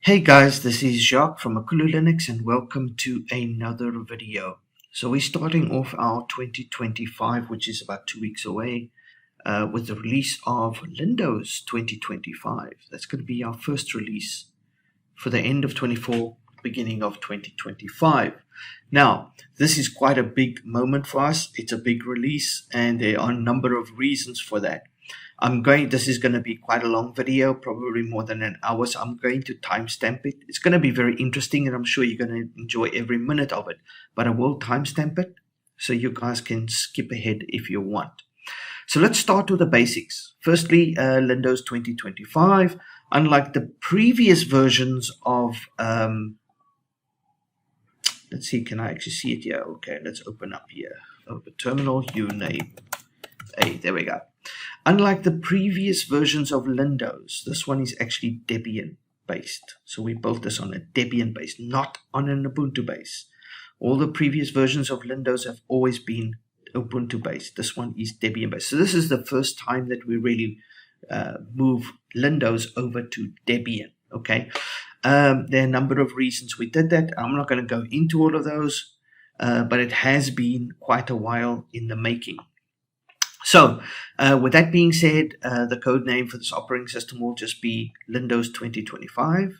Hey guys, this is Jacques from Akulu Linux and welcome to another video. So we're starting off our 2025, which is about 2 weeks away, with the release of LinDoz 2025. That's going to be our first release for the end of 24, beginning of 2025. Now, this is quite a big moment for us. It's a big release and there are a number of reasons for that. This is going to be quite a long video, probably more than an hour, so I'm going to timestamp it. It's going to be very interesting and I'm sure you're going to enjoy every minute of it, but I will timestamp it so you guys can skip ahead if you want. So let's start with the basics. Firstly, LinDoz 2025, unlike the previous versions of, let's see, can I actually see it here? Okay, let's open up here. Open terminal, uname. Hey, there we go. Unlike the previous versions of LinDoz, this one is actually Debian based. So we built this on a Debian base, not on an Ubuntu base. All the previous versions of LinDoz have always been Ubuntu based. This one is Debian based. So this is the first time that we really move LinDoz over to Debian. Okay. There are a number of reasons we did that. I'm not going to go into all of those, but it has been quite a while in the making. So, with that being said, the code name for this operating system will just be LinDoz 2025.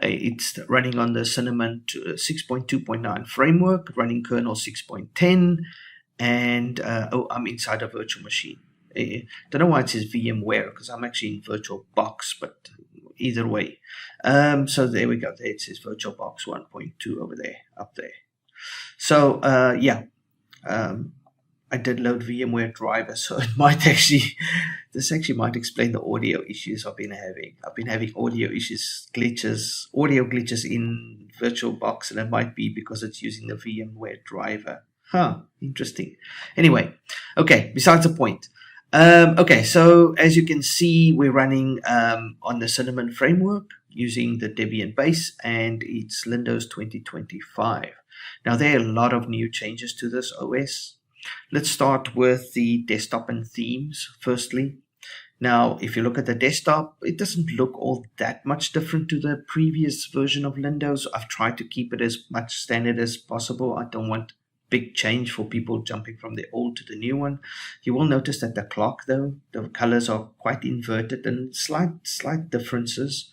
It's running on the Cinnamon 6.2.9 framework, running kernel 6.10, and I'm inside a virtual machine. I don't know why it says VMware, because I'm actually in VirtualBox, but either way. So there we go. There it says VirtualBox 1.2 over there, up there. So, yeah. I did load VMware driver, so it might actually, this actually might explain the audio issues I've been having. I've been having audio issues, audio glitches in VirtualBox, and it might be because it's using the VMware driver. Interesting. Anyway, okay, besides the point. Okay, so as you can see, we're running on the Cinnamon framework using the Debian base, and it's LinDoz 2025. Now, there are a lot of new changes to this OS. Let's start with the desktop and themes firstly. Now, if you look at the desktop, it doesn't look all that much different to the previous version of LinDoz. I've tried to keep it as much standard as possible. I don't want big change for people jumping from the old to the new one. You will notice that the clock, though, the colors are quite inverted and slight differences.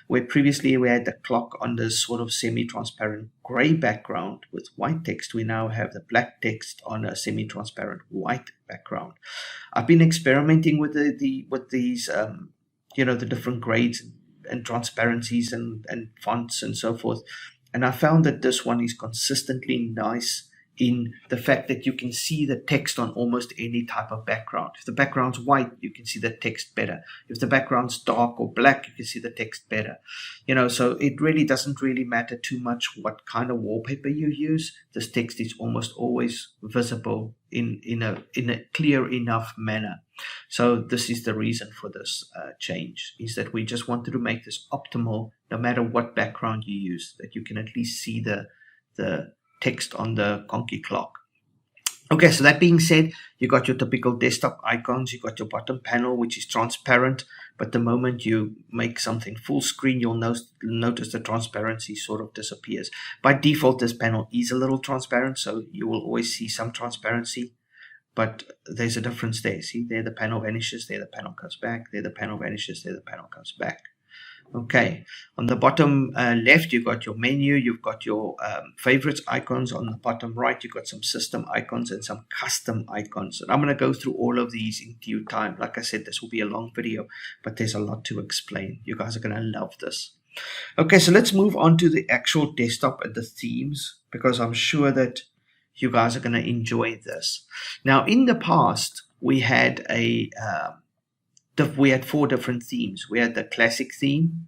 Where previously we had the clock on this sort of semi-transparent gray background with white text, we now have the black text on a semi-transparent white background. I've been experimenting with these the different grades and transparencies and fonts and so forth, and I found that this one is consistently nice in the fact that you can see the text on almost any type of background. If the background's white, you can see the text better. If the background's dark or black, you can see the text better. So it really doesn't really matter too much what kind of wallpaper you use. This text is almost always visible in a clear enough manner. So this is the reason for this change, is that we just wanted to make this optimal no matter what background you use, that you can at least see the text on the conky clock. Okay, so that being said, you got your typical desktop icons. You got your bottom panel, which is transparent, but the moment you make something full screen, you'll notice the transparency sort of disappears. By default, this panel is a little transparent, so you will always see some transparency, but there's a difference there. See, there the panel vanishes, there the panel comes back, there the panel vanishes, there the panel comes back. Okay, on the bottom left, you've got your menu, you've got your favorites icons. On the bottom right, you've got some system icons and some custom icons. And I'm going to go through all of these in due time. Like I said, this will be a long video, but there's a lot to explain. You guys are going to love this. Okay, so let's move on to the actual desktop and the themes, because I'm sure that you guys are going to enjoy this. Now, in the past, we had we had 4 different themes. We had the classic theme,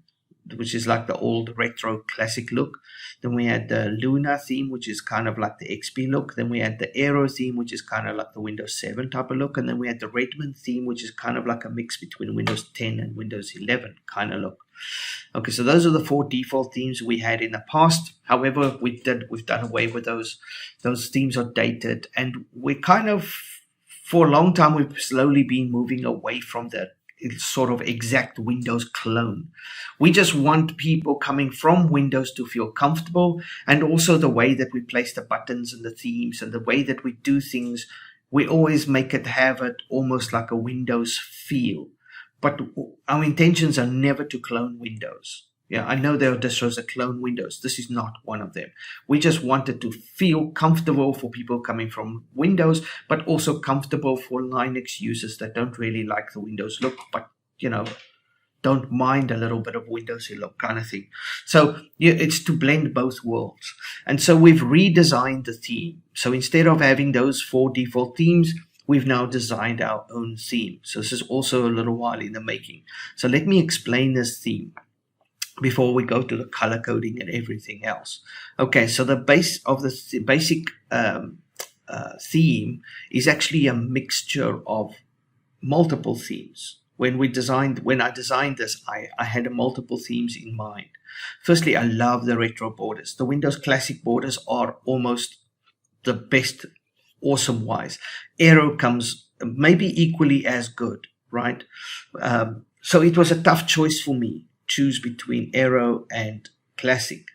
which is like the old retro classic look. Then we had the Luna theme, which is kind of like the XP look. Then we had the Aero theme, which is kind of like the Windows 7 type of look. And then we had the Redmond theme, which is kind of like a mix between Windows 10 and Windows 11 kind of look. Okay, so those are the 4 default themes we had in the past. However, we've done away with those. Those themes are dated, and we kind of, for a long time, we've slowly been moving away from the sort of exact Windows clone. We just want people coming from Windows to feel comfortable, and also the way that we place the buttons and the themes and the way that we do things, we always make it have it almost like a Windows feel. But our intentions are never to clone Windows. Yeah, I know there are distros that clone Windows. This is not one of them. We just wanted to feel comfortable for people coming from Windows, but also comfortable for Linux users that don't really like the Windows look, but, don't mind a little bit of Windowsy look kind of thing. So yeah, it's to blend both worlds. And so we've redesigned the theme. So instead of having those 4 default themes, we've now designed our own theme. So this is also a little while in the making. So let me explain this theme before we go to the color coding and everything else. Okay, so the base of the basic theme is actually a mixture of multiple themes. When I designed this, I had multiple themes in mind. Firstly, I love the retro borders. The Windows Classic borders are almost the best, awesome wise. Aero comes maybe equally as good, right? So it was a tough choice for me. Choose between Aero and Classic.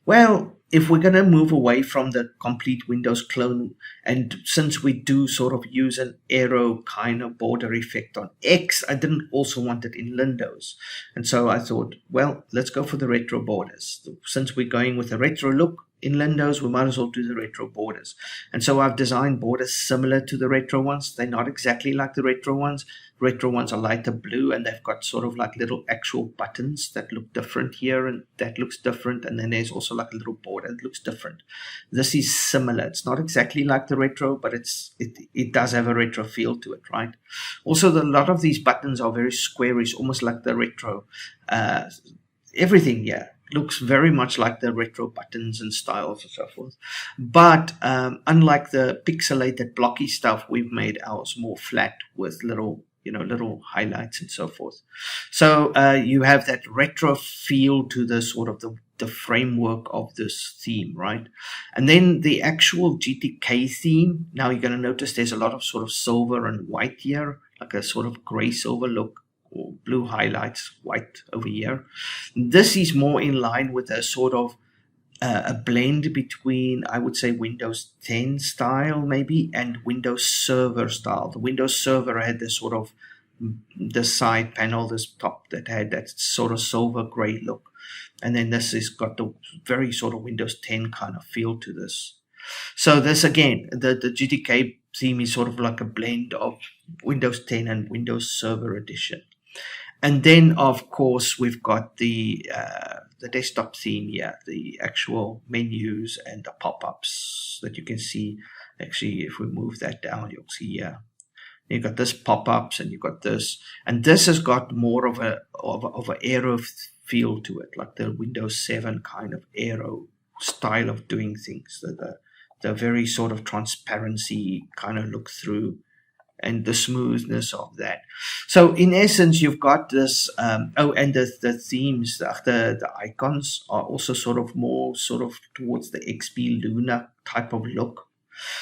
Well, if we're going to move away from the complete Windows clone, and since we do sort of use an Aero kind of border effect on X, I didn't also want it in LinDoz. And so I thought, well, let's go for the retro borders. Since we're going with a retro look in LinDoz, we might as well do the retro borders. And so I've designed borders similar to the retro ones. They're not exactly like the retro ones. Retro ones are lighter blue, and they've got sort of like little actual buttons that look different here, and that looks different. And then there's also like a little border that looks different. This is similar. It's not exactly like the retro, but it does have a retro feel to it, right? Also, a lot of these buttons are very squarish, almost like the retro. Everything here looks very much like the retro buttons and styles and so forth. But unlike the pixelated blocky stuff, we've made ours more flat with little highlights and so forth. So you have that retro feel to the sort of the framework of this theme, right? And then the actual GTK theme, now you're going to notice there's a lot of sort of silver and white here, like a sort of gray silver look, or blue highlights, white over here. This is more in line with a sort of a blend between, I would say, Windows 10 style maybe and Windows Server style. The Windows Server had this sort of the side panel, this top that had that sort of silver gray look, and then this has got the very sort of Windows 10 kind of feel to this. So this again, the GTK theme is sort of like a blend of Windows 10 and Windows Server Edition. And then, of course, we've got the desktop theme here, the actual menus and the pop-ups that you can see. Actually, if we move that down, you'll see here. You've got this pop-ups, and you've got this. And this has got more of a Aero feel to it, like the Windows 7 kind of Aero style of doing things. The very sort of transparency kind of look through, and the smoothness of that. So in essence, you've got this, and the themes, the icons are also sort of more sort of towards the XP Luna type of look.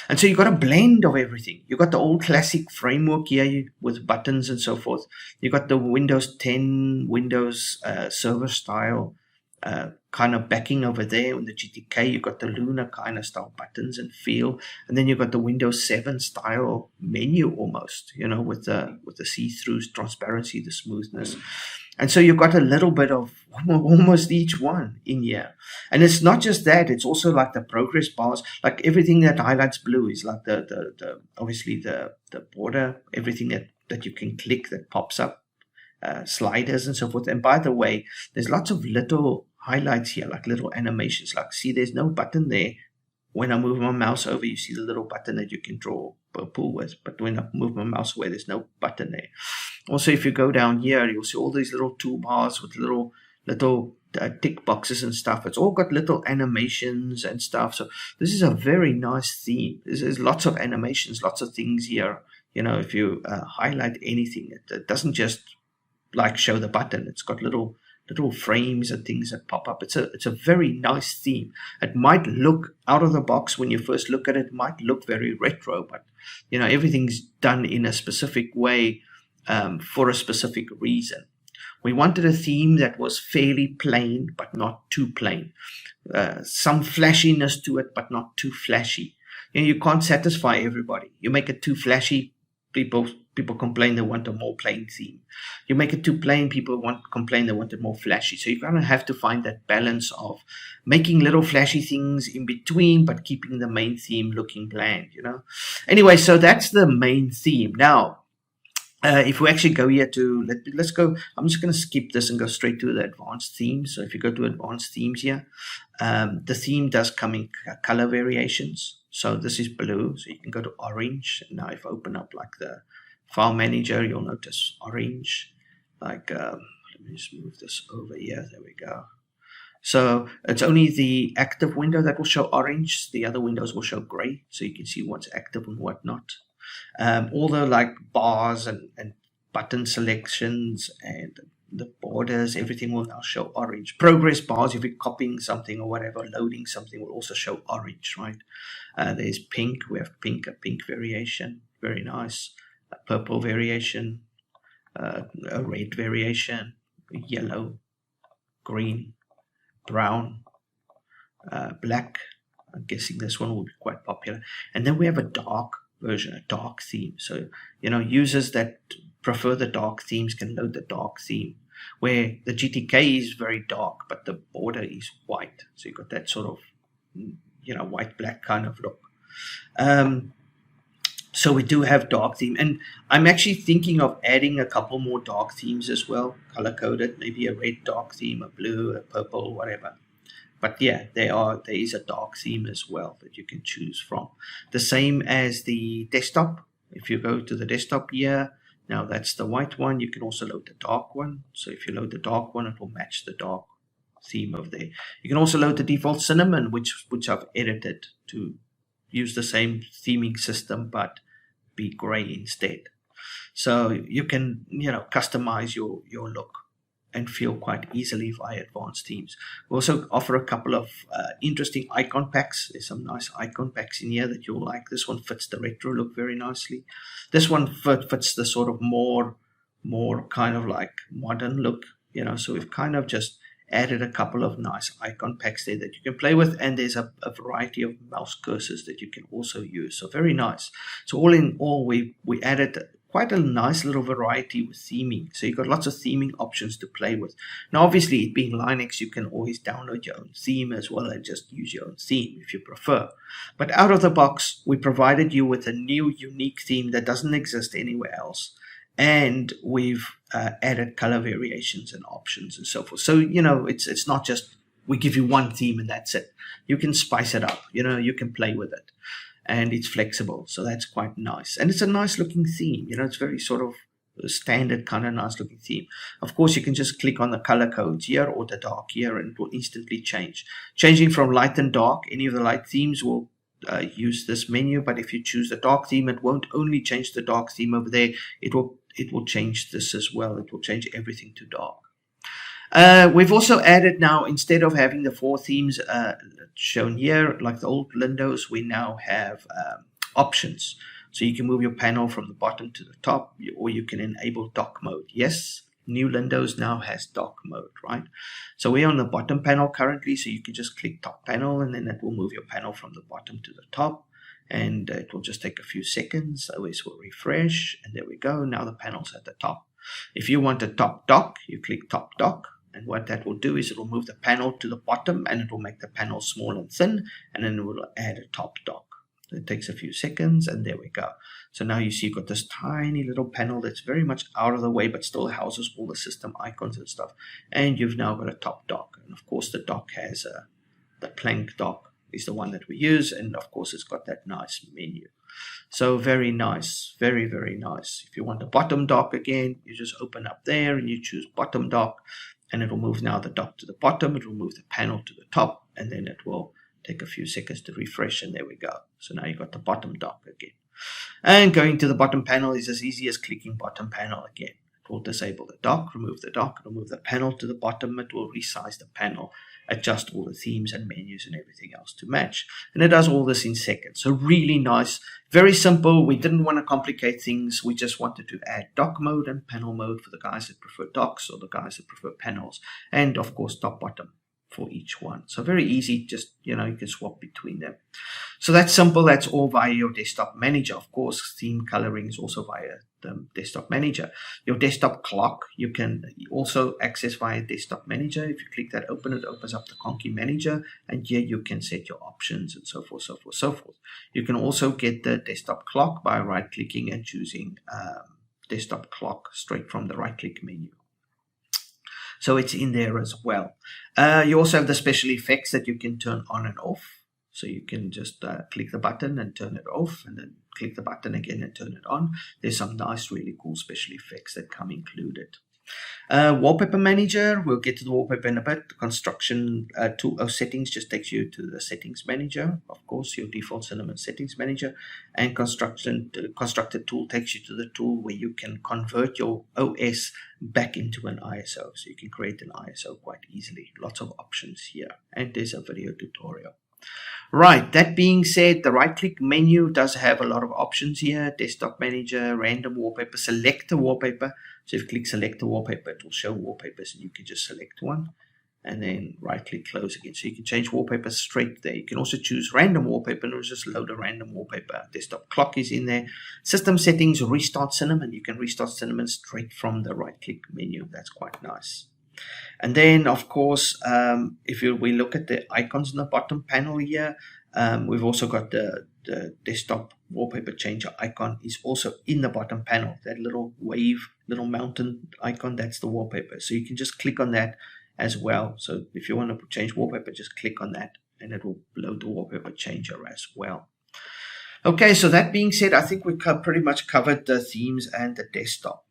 And so you've got a blend of everything. You've got the old classic framework here with buttons and so forth. You've got the Windows 10, Windows server style kind of backing over there. In the GTK, you've got the Luna kind of style buttons and feel, and then you've got the Windows 7 style menu almost, with the see-through transparency, the smoothness. And so you've got a little bit of almost each one in here. And it's not just that, it's also like the progress bars, like everything that highlights blue is like the obviously the border, everything that you can click that pops up, sliders and so forth. And by the way, there's lots of little highlights here, like little animations. Like, see, there's no button there. When I move my mouse over, you see the little button that you can draw or pull with. But when I move my mouse away, there's no button there. Also, if you go down here, you'll see all these little toolbars with little tick boxes and stuff. It's all got little animations and stuff. So this is a very nice theme. There's lots of animations, lots of things here. If you highlight anything, it doesn't just like show the button. It's got little frames and things that pop up. It's a very nice theme. It might look out of the box when you first look at it, might look very retro, but everything's done in a specific way for a specific reason. We wanted a theme that was fairly plain, but not too plain. Some flashiness to it, but not too flashy. You can't satisfy everybody. You make it too flashy, people complain they want a more plain theme. You make it too plain, people complain they want it more flashy. So you kind of have to find that balance of making little flashy things in between, but keeping the main theme looking bland, Anyway, so that's the main theme. Now, if we actually go here to, let's go, I'm just going to skip this and go straight to the advanced themes. So if you go to advanced themes here, the theme does come in color variations. So this is blue, so you can go to orange. Now if I open up like the file manager, you'll notice orange. Like, let me just move this over here. There we go. So it's only the active window that will show orange. The other windows will show gray, so you can see what's active and what not. All the like bars and button selections and the borders, everything will now show orange. Progress bars, if you're copying something or whatever, loading something, will also show orange, right? There's pink. We have a pink variation, very nice. A purple variation, a red variation, yellow, green, brown, black. I'm guessing this one will be quite popular. And then we have a dark version, a dark theme. So, users that prefer the dark themes can load the dark theme, where the GTK is very dark, but the border is white. So you've got that sort of, white-black kind of look. So we do have dark theme, and I'm actually thinking of adding a couple more dark themes as well, color-coded, maybe a red dark theme, a blue, a purple, whatever. But yeah, there is a dark theme as well that you can choose from. The same as the desktop. If you go to the desktop here, now that's the white one. You can also load the dark one. So if you load the dark one, it will match the dark theme over there. You can also load the default cinnamon, which I've edited to use the same theming system, but be gray instead. So you can, customize your look and feel quite easily via advanced themes. We also offer a couple of interesting icon packs. There's some nice icon packs in here that you'll like. This one fits the retro look very nicely. This one fits the sort of more kind of like modern look, so we've kind of just added a couple of nice icon packs there that you can play with, and there's a variety of mouse cursors that you can also use. So very nice. So all in all, we added quite a nice little variety with theming. So you've got lots of theming options to play with. Now, obviously, it being Linux, you can always download your own theme as well and just use your own theme if you prefer. But out of the box, we provided you with a new unique theme that doesn't exist anywhere else. And we've added color variations and options and so forth. So, it's not just we give you one theme and that's it. You can spice it up, you can play with it. And it's flexible, so that's quite nice. And it's a nice looking theme, it's very sort of standard kind of nice looking theme. Of course, you can just click on the color codes here or the dark here and it will instantly change. Changing from light and dark, any of the light themes will use this menu, but if you choose the dark theme, it won't only change the dark theme over there, it will change this as well. It will change everything to dark. We've also added now, instead of having the 4 themes shown here, like the old LinDoz, we now have options. So you can move your panel from the bottom to the top, or you can enable dock mode. Yes, new LinDoz now has dock mode, right? So we're on the bottom panel currently, so you can just click top panel, and then it will move your panel from the bottom to the top. And it will just take a few seconds. OS will refresh, and there we go. Now the panel's at the top. If you want a top dock, you click top dock. And what that will do is it will move the panel to the bottom and it will make the panel small and thin, and then it will add a top dock. It takes a few seconds, and there we go. So now you see you've got this tiny little panel that's very much out of the way, but still houses all the system icons and stuff. And you've now got a top dock. And of course, the dock has the plank dock is the one that we use. And of course, it's got that nice menu. So very nice, very, very nice. If you want a bottom dock again, you just open up there and you choose bottom dock. And it will move now the dock to the bottom. It will move the panel to the top, and then it will take a few seconds to refresh, and there we go. So now you've got the bottom dock again. And going to the bottom panel is as easy as clicking bottom panel again. It will disable the dock, remove the panel to the bottom. It will resize the panel, adjust all the themes and menus and everything else to match. And it does all this in seconds. So really nice, very simple. We didn't want to complicate things. We just wanted to add dock mode and panel mode for the guys that prefer docks or the guys that prefer panels. And of course, top bottom for each one. So very easy, just, you can swap between them. So that's simple. That's all via your desktop manager. Of course, theme coloring is also via the desktop manager. Your desktop clock, you can also access via desktop manager. If you click that open, it opens up the Conky manager, and here you can set your options and so forth, so forth, so forth. You can also get the desktop clock by right-clicking and choosing desktop clock straight from the right-click menu. So it's in there as well. You also have the special effects that you can turn on and off. So you can just click the button and turn it off, and then click the button again and turn it on. There's some nice, really cool special effects that come included. Wallpaper manager, we'll get to the wallpaper in a bit. The construction tool settings just takes you to the settings manager, of course, your default Cinnamon settings manager. And constructor tool takes you to the tool where you can convert your OS back into an ISO. So you can create an ISO quite easily. Lots of options here. And there's a video tutorial. Right, that being said, the right-click menu does have a lot of options here. Desktop manager, random wallpaper, select a wallpaper. So if you click select a wallpaper, it will show wallpapers, and you can just select one and then right-click close again. So you can change wallpapers straight there. You can also choose random wallpaper, and it'll just load a random wallpaper. Desktop clock is in there. System settings, restart Cinnamon. You can restart Cinnamon straight from the right-click menu. That's quite nice. And then, of course, if we look at the icons in the bottom panel here, we've also got the desktop wallpaper changer icon is also in the bottom panel. That little wave, little mountain icon, that's the wallpaper. So you can just click on that as well. So if you want to change wallpaper, just click on that, and it will load the wallpaper changer as well. Okay, so that being said, I think we pretty much covered the themes and the desktop.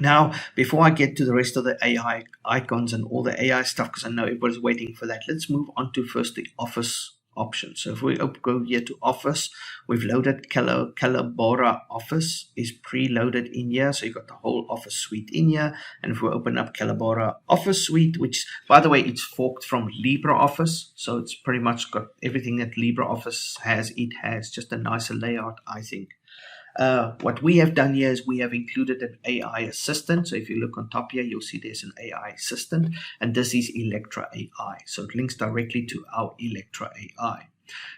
Now, before I get to the rest of the AI icons and all the AI stuff, because I know everybody's waiting for that, let's move on to first the Office option. So if we go here to Office, we've loaded Calabora Office is preloaded in here. So you've got the whole Office suite in here. And if we open up Calabora Office Suite, which, by the way, it's forked from LibreOffice. So it's pretty much got everything that LibreOffice has. It has just a nicer layout, I think. What we have done here is we have included an AI assistant. So if you look on top here, you'll see there's an AI assistant, and this is Electra AI. So it links directly to our Electra AI.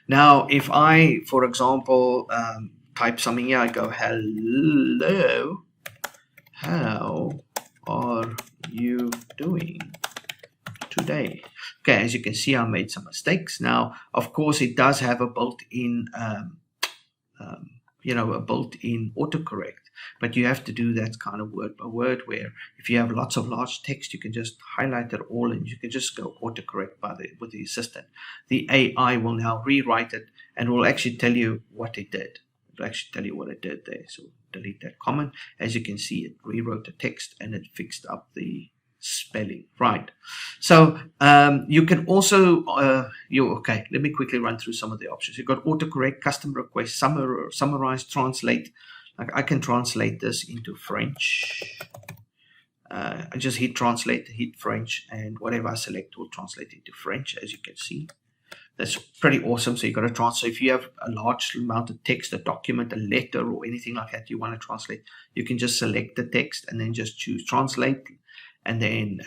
Now, if I, for example, type something here, I go, hello, how are you doing today? Okay, as you can see, I made some mistakes. Now, of course, it does have a built-in a built-in autocorrect, but you have to do that kind of word by word, where if you have lots of large text, you can just highlight it all and you can just go autocorrect with the assistant. The AI will now rewrite it and will actually tell you what it did. It will actually tell you what it did there. So delete that comment. As you can see, it rewrote the text and it fixed up the spelling. Right. So you can also okay, let me quickly run through some of the options. You've got autocorrect, custom request, summarize, translate. Like I can translate this into French. I just hit translate, hit French, and whatever I select will translate into French, as you can see. That's pretty awesome. So you've got to translate. If you have a large amount of text, a document, a letter, or anything like that you want to translate, you can just select the text and then just choose translate. And then,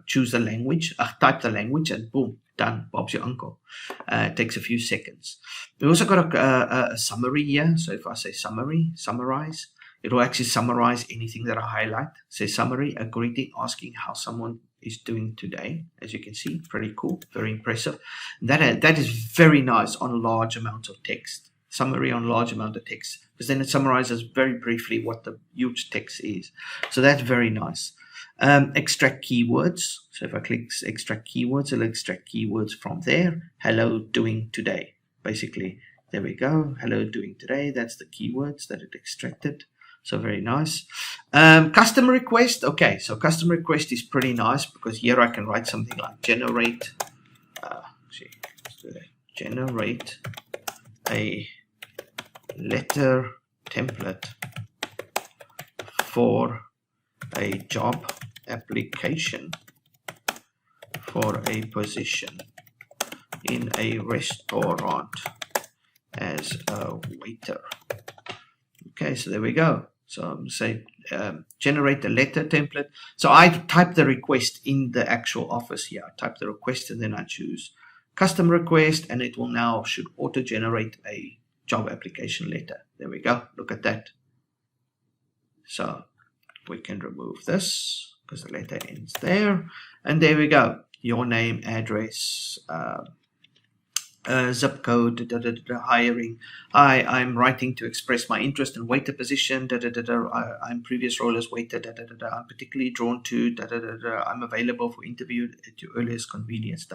choose the language, type the language, and boom, done. Bob's your uncle. It takes a few seconds. We also got a summary here. So if I say summarize, it will actually summarize anything that I highlight. Say summary, a greeting asking how someone is doing today. As you can see, pretty cool, very impressive. That is very nice on large amounts of text. Summary on large amount of text, because then it summarizes very briefly what the huge text is. So that's very nice. Extract keywords. So if I click extract keywords, it'll extract keywords from there. Hello, doing today. Basically, there we go. Hello, doing today. That's the keywords that it extracted. So very nice. Custom request. Okay, so custom request is pretty nice because here I can write something like generate a letter template for a job application for a position in a restaurant as a waiter. Okay, so there we go. So I'm say generate the letter template. So I type the request in the actual office here. I type the request and then I choose custom request, and it will now should auto generate a job application letter. There we go. Look at that. So we can remove this because the letter ends there, and there we go. Your name, address, zip code, hiring. I'm writing to express my interest in waiter position. I'm previous role as waiter. I'm particularly drawn to. I'm available for interview at your earliest convenience.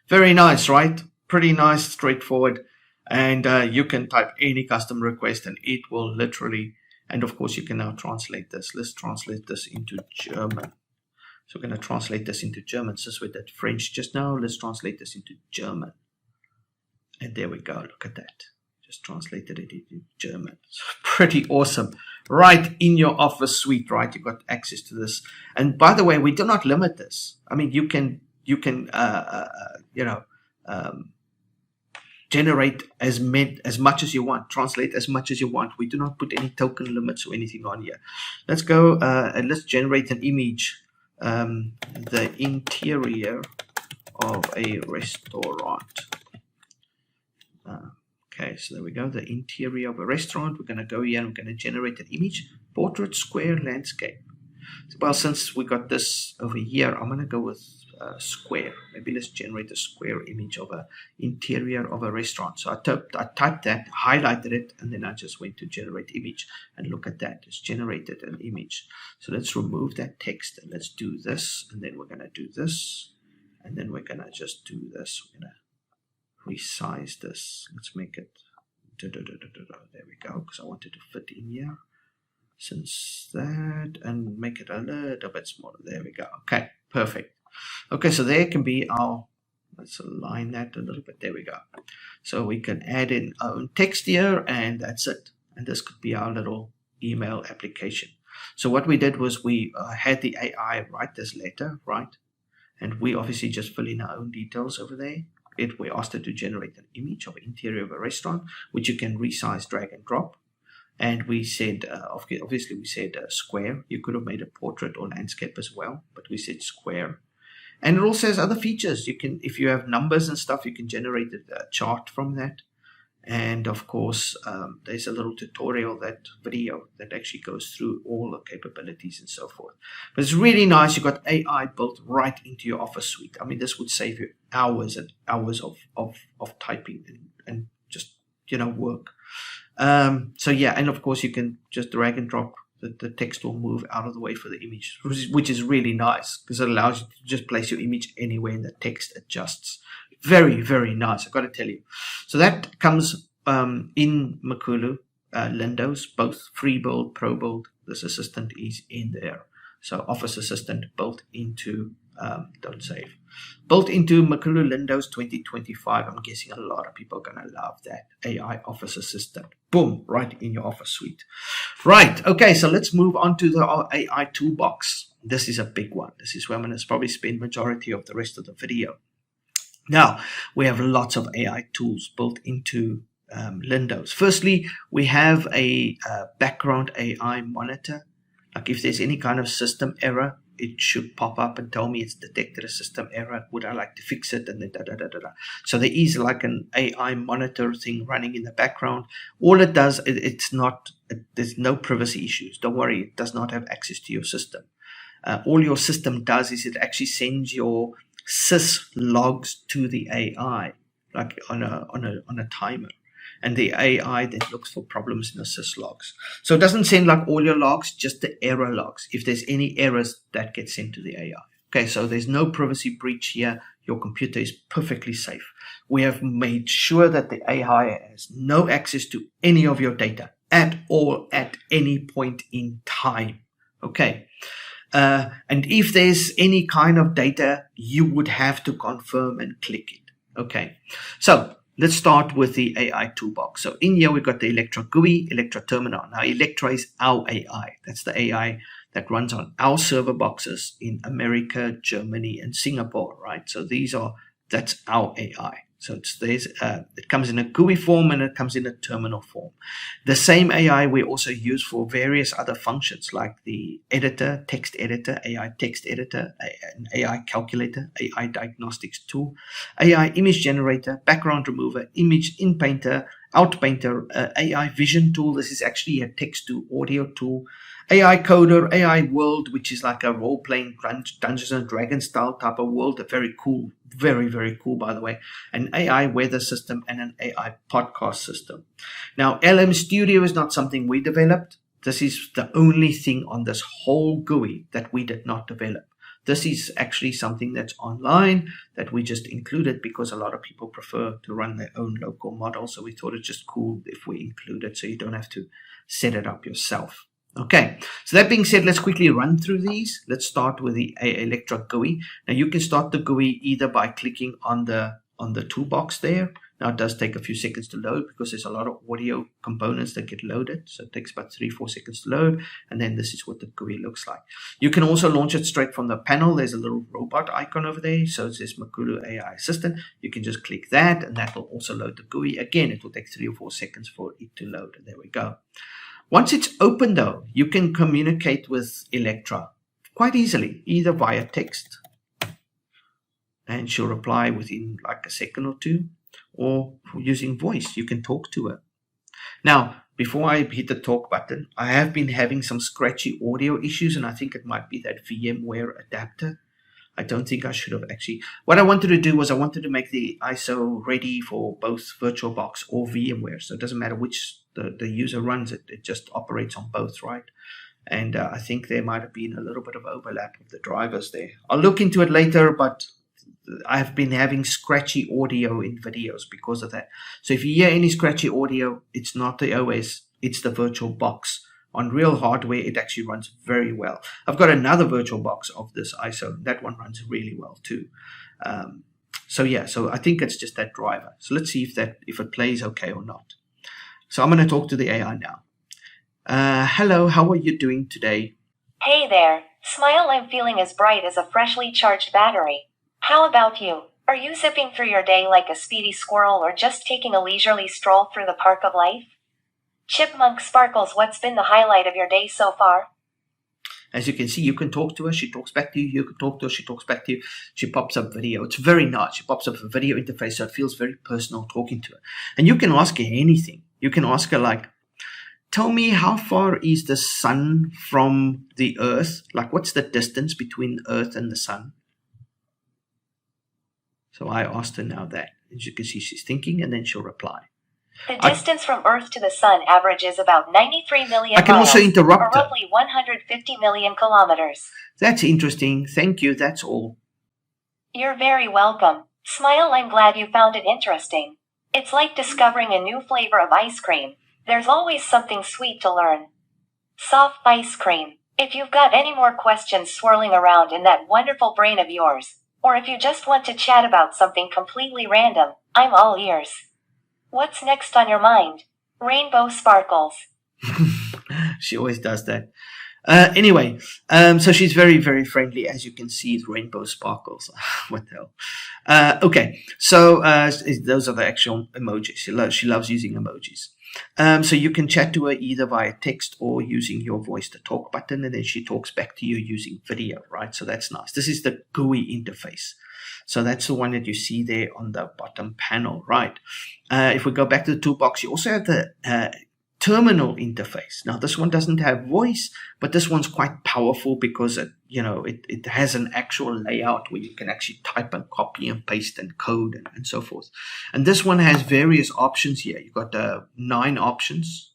Very nice, right? Pretty nice, straightforward. And you can type any custom request, and it will literally. And of course, you can now translate this. Let's translate this into German. So we're going to translate this into German. Since we did French just now, let's translate this into German. And there we go. Look at that. Just translated it into German. It's pretty awesome. Right in your Office suite, right? You've got access to this. And by the way, we do not limit this. I mean, you can generate as much as you want, translate as much as you want. We do not put any token limits or anything on here. Let's go and let's generate an image. The interior of a restaurant. Okay, so there we go. The interior of a restaurant. We're going to go here and we're going to generate an image. Portrait, square, landscape. Well, since we got this over here, I'm going to go with square. Maybe let's generate a square image of an interior of a restaurant. So I typed that, highlighted it, and then I just went to generate image. And look at that. It's generated an image. So let's remove that text and let's do this. And then we're going to do this. And then we're going to just do this. We're going to resize this. Let's make it. There we go. Because I wanted to fit in here. Since that, and make it a little bit smaller. There we go. Okay, perfect. Okay, so there can be our, let's align that a little bit. There we go. So we can add in our own text here, and that's it. And this could be our little email application. So what we did was we had the AI write this letter, right? And we obviously just fill in our own details over there. We asked it to generate an image of interior of a restaurant, which you can resize, drag and drop. And we said, obviously we said square. You could have made a portrait or landscape as well, but we said square. And it also has other features. You can, if you have numbers and stuff, you can generate a chart from that. And of course, there's a little tutorial, that video that actually goes through all the capabilities and so forth. But it's really nice. You've got AI built right into your Office suite. I mean, this would save you hours and hours of typing and just, work. So yeah, and of course you can just drag and drop. The text will move out of the way for the image, which is really nice because it allows you to just place your image anywhere and the text adjusts. Very, very nice, I've got to tell you. So that comes in Makulu, LinDoz, both free build, pro build. This assistant is in there. So Office Assistant built into, don't save, built into Makulu LinDoz 2025. I'm guessing a lot of people are going to love that. AI Office Assistant. Boom, right in your Office suite. Right, okay, so let's move on to the AI Toolbox. This is a big one. This is where I'm going to probably spend majority of the rest of the video. Now, we have lots of AI tools built into LinDoz. Firstly, we have a background AI monitor. Like if there's any kind of system error, it should pop up and tell me it's detected a system error. Would I like to fix it? And then So there is like an AI monitor thing running in the background. All it does, there's no privacy issues. Don't worry, it does not have access to your system. All your system does is it actually sends your sys logs to the AI, like on a timer. And the AI then looks for problems in the sys logs. So it doesn't send like all your logs, just the error logs. If there's any errors, that gets sent to the AI. Okay, so there's no privacy breach here. Your computer is perfectly safe. We have made sure that the AI has no access to any of your data at all at any point in time. Okay. And if there's any kind of data, you would have to confirm and click it. Okay. So let's start with the AI Toolbox. So in here, we've got the Electra GUI, Electra Terminal. Now, Electra is our AI. That's the AI that runs on our server boxes in America, Germany, and Singapore, right? So that's our AI. So it comes in a GUI form and it comes in a terminal form. The same AI we also use for various other functions like the editor, text editor, AI text editor, an AI calculator, AI Diagnostics Tool, AI image generator, background remover, image inpainter, Outpainter, AI vision tool. This is actually a text to audio tool. AI Coder, AI World, which is like a role-playing Dungeons and Dragons style type of world. A very cool, very, very cool, by the way. An AI weather system and an AI podcast system. Now, LM Studio is not something we developed. This is the only thing on this whole GUI that we did not develop. This is actually something that's online that we just included because a lot of people prefer to run their own local model. So we thought it's just cool if we include it so you don't have to set it up yourself. Okay, so that being said, let's quickly run through these. Let's start with the Electra GUI. Now you can start the GUI either by clicking on the toolbox there. Now it does take a few seconds to load because there's a lot of audio components that get loaded. So it takes about 3-4 seconds to load. And then this is what the GUI looks like. You can also launch it straight from the panel. There's a little robot icon over there. So it says Makulu AI Assistant. You can just click that and that will also load the GUI. Again, it will take 3 or 4 seconds for it to load. And there we go. Once it's open though, you can communicate with Electra quite easily, either via text, and she'll reply within like a second or two, or using voice, you can talk to her. Now, before I hit the talk button, I have been having some scratchy audio issues, and I think it might be that VMware adapter. I don't think I should have actually. What I wanted to do was I wanted to make the ISO ready for both VirtualBox or VMware. So it doesn't matter which the user runs it. It just operates on both, right? And I think there might have been a little bit of overlap of the drivers there. I'll look into it later, but I've been having scratchy audio in videos because of that. So if you hear any scratchy audio, it's not the OS, it's the VirtualBox. On real hardware, it actually runs very well. I've got another VirtualBox of this ISO. That one runs really well too. So I think it's just that driver. So let's see if it plays okay or not. So I'm going to talk to the AI now. Hello, how are you doing today? Hey there. Smile, I'm feeling as bright as a freshly charged battery. How about you? Are you zipping through your day like a speedy squirrel or just taking a leisurely stroll through the park of life? Chipmunk Sparkles, what's been the highlight of your day so far? As you can see, you can talk to her, she talks back to you. You can talk to her, she talks back to you. She pops up video. It's very nice. She pops up a video interface, so it feels very personal talking to her. And you can ask her anything. You can ask her like, tell me how far is the sun from the earth? Like what's the distance between earth and the sun? So I asked her now that. As you can see, she's thinking and then she'll reply. The distance from Earth to the Sun averages about 93 million miles. I can also interrupt or roughly 150 million kilometers. That's interesting. Thank you. That's all. You're very welcome. Smile, I'm glad you found it interesting. It's like discovering a new flavor of ice cream. There's always something sweet to learn. Soft ice cream. If you've got any more questions swirling around in that wonderful brain of yours, or if you just want to chat about something completely random, I'm all ears. What's next on your mind? Rainbow sparkles. She always does that. Anyway, so she's very, very friendly. As you can see, it's rainbow sparkles. What the hell? Okay, so those are the actual emojis. She loves using emojis. So you can chat to her either via text or using your voice to talk button, and then she talks back to you using video, right? So that's nice. This is the GUI interface. So that's the one that you see there on the bottom panel, right? If we go back to the toolbox, you also have the terminal interface. Now, this one doesn't have voice, but this one's quite powerful because it has an actual layout where you can actually type and copy and paste and code and so forth. And this one has various options here. You've got 9 options.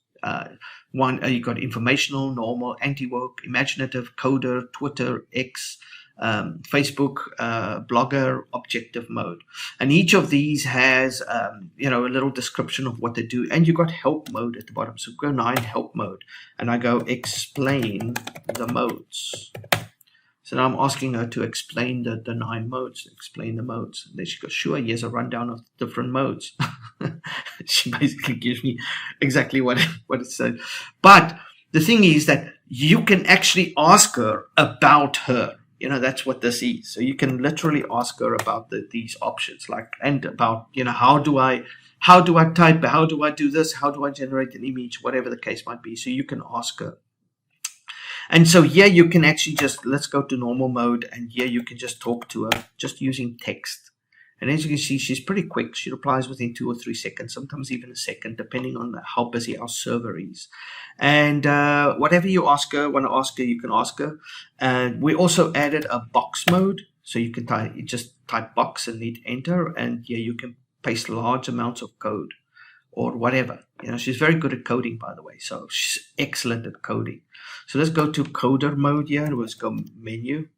You've got informational, normal, anti-woke, imaginative, coder, Twitter, X, Facebook, blogger, objective mode, and each of these has a little description of what they do. And you got help mode at the bottom. So go 9 help mode, and I go explain the modes. So now I'm asking her to explain the 9 modes, explain the modes. And then she goes, sure, here's a rundown of different modes. She basically gives me exactly what it said. But the thing is that you can actually ask her about her. That's what this is. So you can literally ask her about these options, and about, how do I type, how do I do this, how do I generate an image, whatever the case might be. So you can ask her. And so here you can actually let's go to normal mode, and here you can just talk to her just using text. And as you can see, she's pretty quick. She replies within 2 or 3 seconds, sometimes even a second, depending on how busy our server is. And whatever you want to ask her, you can ask her. And we also added a box mode. So you can just type box and hit enter. And here you can paste large amounts of code or whatever. She's very good at coding, by the way. So she's excellent at coding. So let's go to coder mode here. Let's go menu.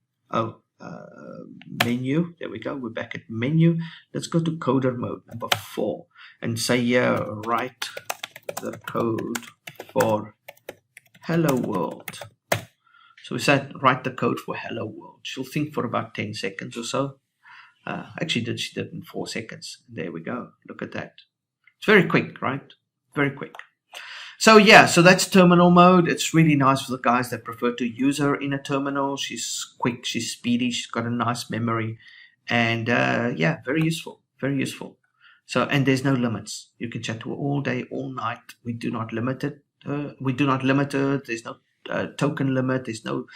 Menu. There we go. We're back at menu. Let's go to coder mode number 4 and say write the code for hello world. So we said write the code for hello world. She'll think for about 10 seconds or so. Actually, she did in 4 seconds. There we go. Look at that. It's very quick, right? Very quick. So yeah, so that's terminal mode. It's really nice for the guys that prefer to use her in a terminal. She's quick, she's speedy, she's got a nice memory, and yeah, very useful, very useful. So, and there's no limits. You can chat to her all day, all night. We do not limit it. There's no token limit. There's no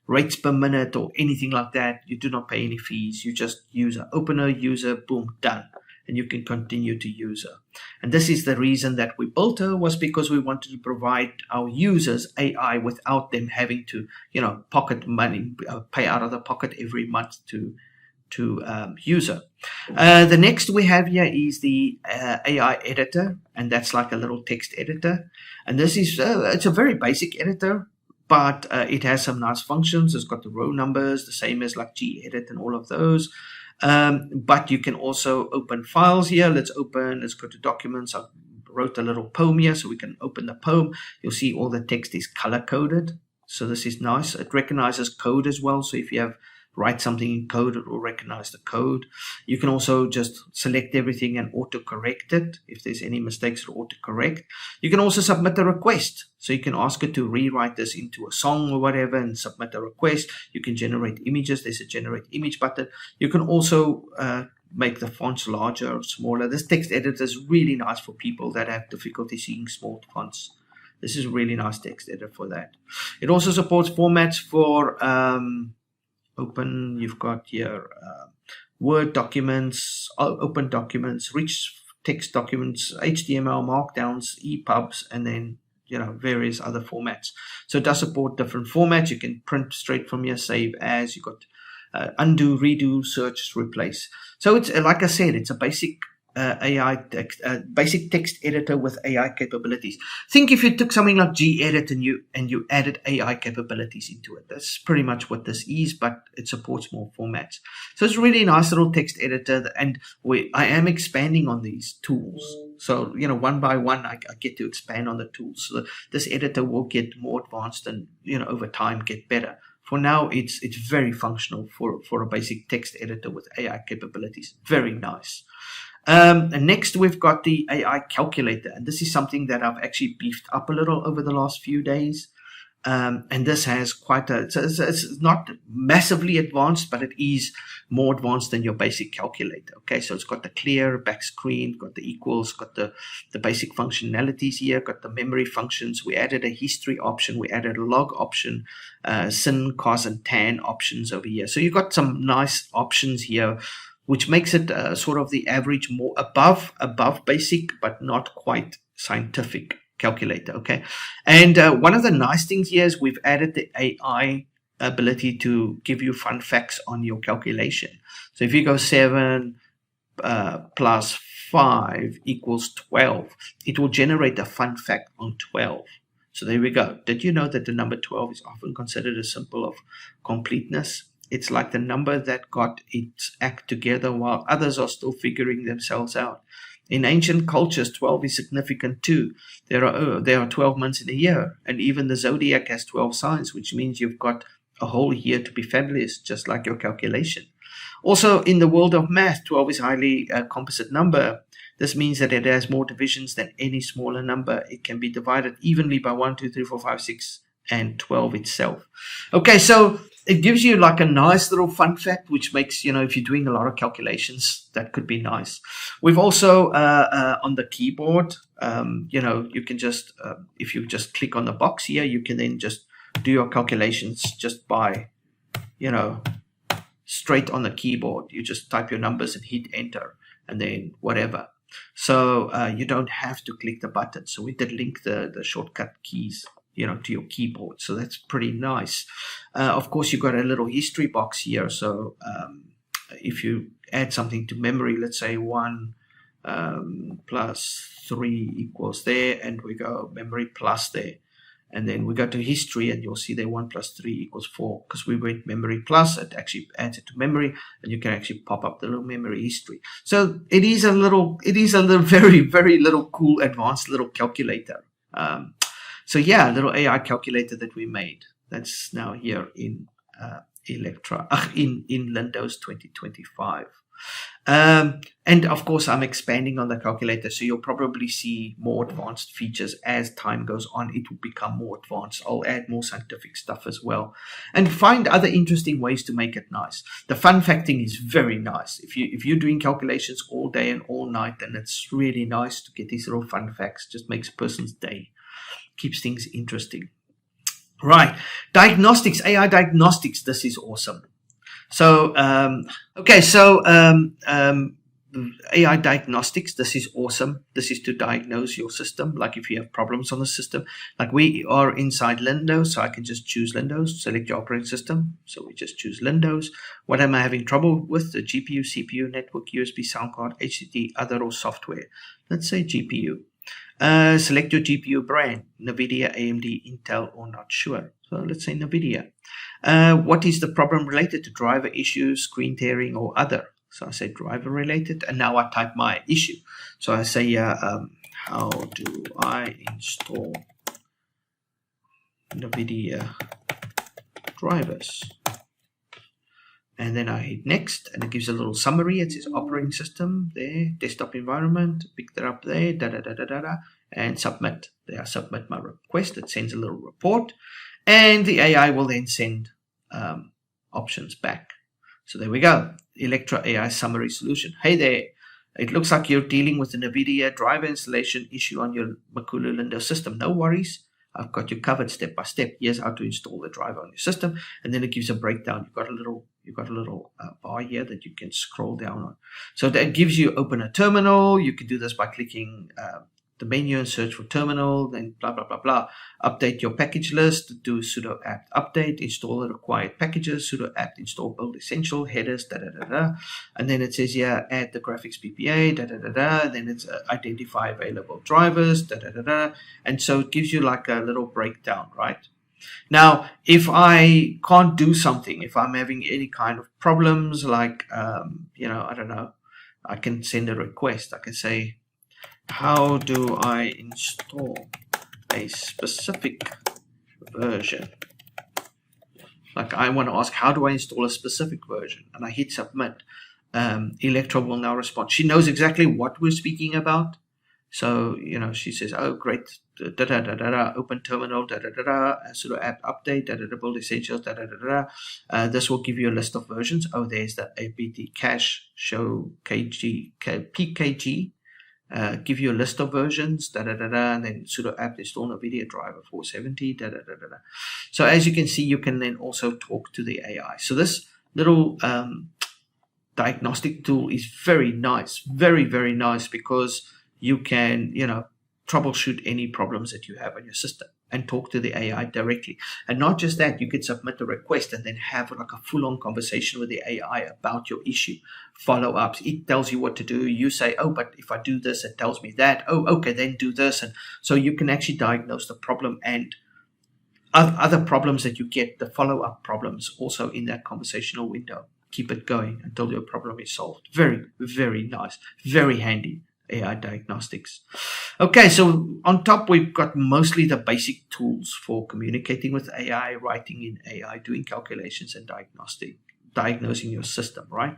rates per minute or anything like that. You do not pay any fees. You just use her, open her, use her, boom, done. And you can continue to use her. And this is the reason that we built her, was because we wanted to provide our users AI without them having to, pocket money, pay out of the pocket every month to use her. The next we have here is the AI editor, and that's like a little text editor. And this is, it's a very basic editor, but it has some nice functions. It's got the row numbers, the same as like gedit and all of those. But you can also open files here. Let's go to documents. I wrote a little poem here, so we can open the poem. You'll see all the text is color coded. So this is nice. It recognizes code as well. So if you write something in code, it will recognize the code. You can also just select everything and auto-correct it. If there's any mistakes, it'll auto-correct. You can also submit a request. So you can ask it to rewrite this into a song or whatever and submit a request. You can generate images. There's a generate image button. You can also make the fonts larger or smaller. This text editor is really nice for people that have difficulty seeing small fonts. This is a really nice text editor for that. It also supports formats for you've got here Word documents, open documents, rich text documents, HTML, markdowns, EPUBs, and then various other formats. So it does support different formats. You can print straight from here, save as. You got undo, redo, search, replace. So it's like I said, it's a basic basic text editor with AI capabilities. Think if you took something like gedit and you added AI capabilities into it. That's pretty much what this is, but it supports more formats. So it's really a nice little text editor, and I am expanding on these tools. So one by one, I get to expand on the tools. So this editor will get more advanced and over time get better. For now, it's very functional for a basic text editor with AI capabilities. Very nice. And next we've got the AI calculator, and this is something that I've actually beefed up a little over the last few days. And this has it's not massively advanced, but it is more advanced than your basic calculator. Okay, so it's got the clear back screen, got the equals, got the basic functionalities here, got the memory functions. We added a history option, we added a log option, sin, cos, and tan options over here. So you've got some nice options here, which makes it sort of the average, more above basic, but not quite scientific calculator. Okay, and one of the nice things here is we've added the AI ability to give you fun facts on your calculation. So if you go 7 plus 5 equals 12, it will generate a fun fact on 12. So there we go. Did you know that the number 12 is often considered a symbol of completeness? It's like the number that got its act together while others are still figuring themselves out. In ancient cultures, 12 is significant too. There are 12 months in a year, and even the zodiac has 12 signs, which means you've got a whole year to be fabulous, just like your calculation. Also, in the world of math, 12 is a highly composite number. This means that it has more divisions than any smaller number. It can be divided evenly by 1, 2, 3, 4, 5, 6, and 12 itself. Okay, so it gives you like a nice little fun fact, which makes, if you're doing a lot of calculations, that could be nice. We've also, on the keyboard, you can just, if you just click on the box here, you can then just do your calculations just by, straight on the keyboard. You just type your numbers and hit enter, and then whatever. So you don't have to click the button. So we did link the shortcut keys to your keyboard, so that's pretty nice. Of course, you've got a little history box here, so if you add something to memory, let's say 1 plus 3 equals there, and we go memory plus there, and then we go to history, and you'll see there 1 plus 3 equals 4, because we went memory plus, it actually adds it to memory, and you can actually pop up the little memory history. So it is a very, very little cool advanced little calculator. So yeah, a little AI calculator that we made. That's now here in Electra, in LinDoz 2025. And of course, I'm expanding on the calculator, so you'll probably see more advanced features as time goes on. It will become more advanced. I'll add more scientific stuff as well, and find other interesting ways to make it nice. The fun facting is very nice. If you're doing calculations all day and all night, then it's really nice to get these little fun facts. Just makes a person's day. Keeps things interesting. Right, diagnostics, AI diagnostics. This is awesome. So AI diagnostics, this is awesome. This is to diagnose your system, like if you have problems on the system. Like we are inside LinDoz, so I can just choose LinDoz, select your operating system. So we just choose LinDoz. What am I having trouble with? The GPU, CPU, network, USB, sound card, HDD, other, or software. Let's say GPU. Select your GPU brand, NVIDIA, AMD, Intel, or not sure. So let's say NVIDIA. What is the problem related to? Driver issues, screen tearing, or other? So I say driver related, and now I type my issue. So I say, how do I install NVIDIA drivers? And then I hit next, and it gives a little summary. It says operating system there, desktop environment, pick that up there, and submit. There I submit my request. It sends a little report, and the AI will then send options back. So there we go. Electra AI summary solution. Hey there. It looks like you're dealing with an NVIDIA driver installation issue on your Makulu LinDoz system. No worries. I've got you covered step by step. Here's how to install the driver on your system, and then it gives a breakdown. You've got a little bar here that you can scroll down on. So that gives you open a terminal. You can do this by clicking the menu and search for terminal, then blah blah blah blah. Update your package list. Do sudo apt update. Install the required packages. Sudo apt install build essential headers. And then it says here add the graphics PPA. And then it's identify available drivers. And so it gives you like a little breakdown, right? Now, if I can't do something, if I'm having any kind of problems, like I don't know, I can send a request. I can say, how do I install a specific version? Like I want to ask, how do I install a specific version? And I hit submit. Electra will now respond. She knows exactly what we're speaking about. So, she says, oh, great, open terminal, sudo apt update, build essentials, this will give you a list of versions. Oh, there's the apt cache, show kg, pkg. Give you a list of versions, and then sudo apt install NVIDIA driver 470, So as you can see, you can then also talk to the AI. So this little diagnostic tool is very nice, very, very nice, because you can, troubleshoot any problems that you have on your system and talk to the AI directly. And not just that, you can submit a request and then have like a full-on conversation with the AI about your issue, follow-ups. It tells you what to do. You say, oh, but if I do this, it tells me that. Oh, okay, then do this. And so you can actually diagnose the problem and other problems that you get, the follow-up problems, also in that conversational window. Keep it going until your problem is solved. Very, very nice, very handy. AI diagnostics. Okay, so on top we've got mostly the basic tools for communicating with AI, writing in AI, doing calculations and diagnosing your system, right?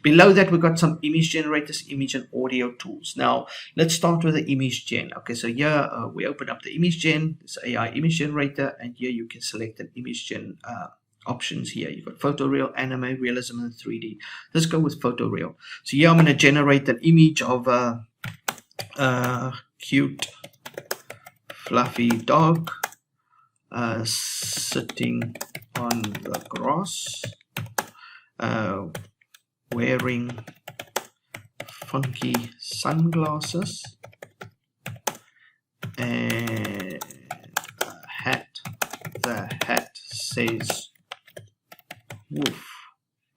Below that, we've got some image generators, image and audio tools. Now, let's start with the image gen. Okay, so here we open up the image gen, this AI image generator, and here you can select an image gen options here. You've got photoreal, anime, realism, and 3D. Let's go with photoreal. So here I'm going to generate an image of a cute, fluffy dog sitting on the grass, wearing funky sunglasses and a hat. The hat says woof.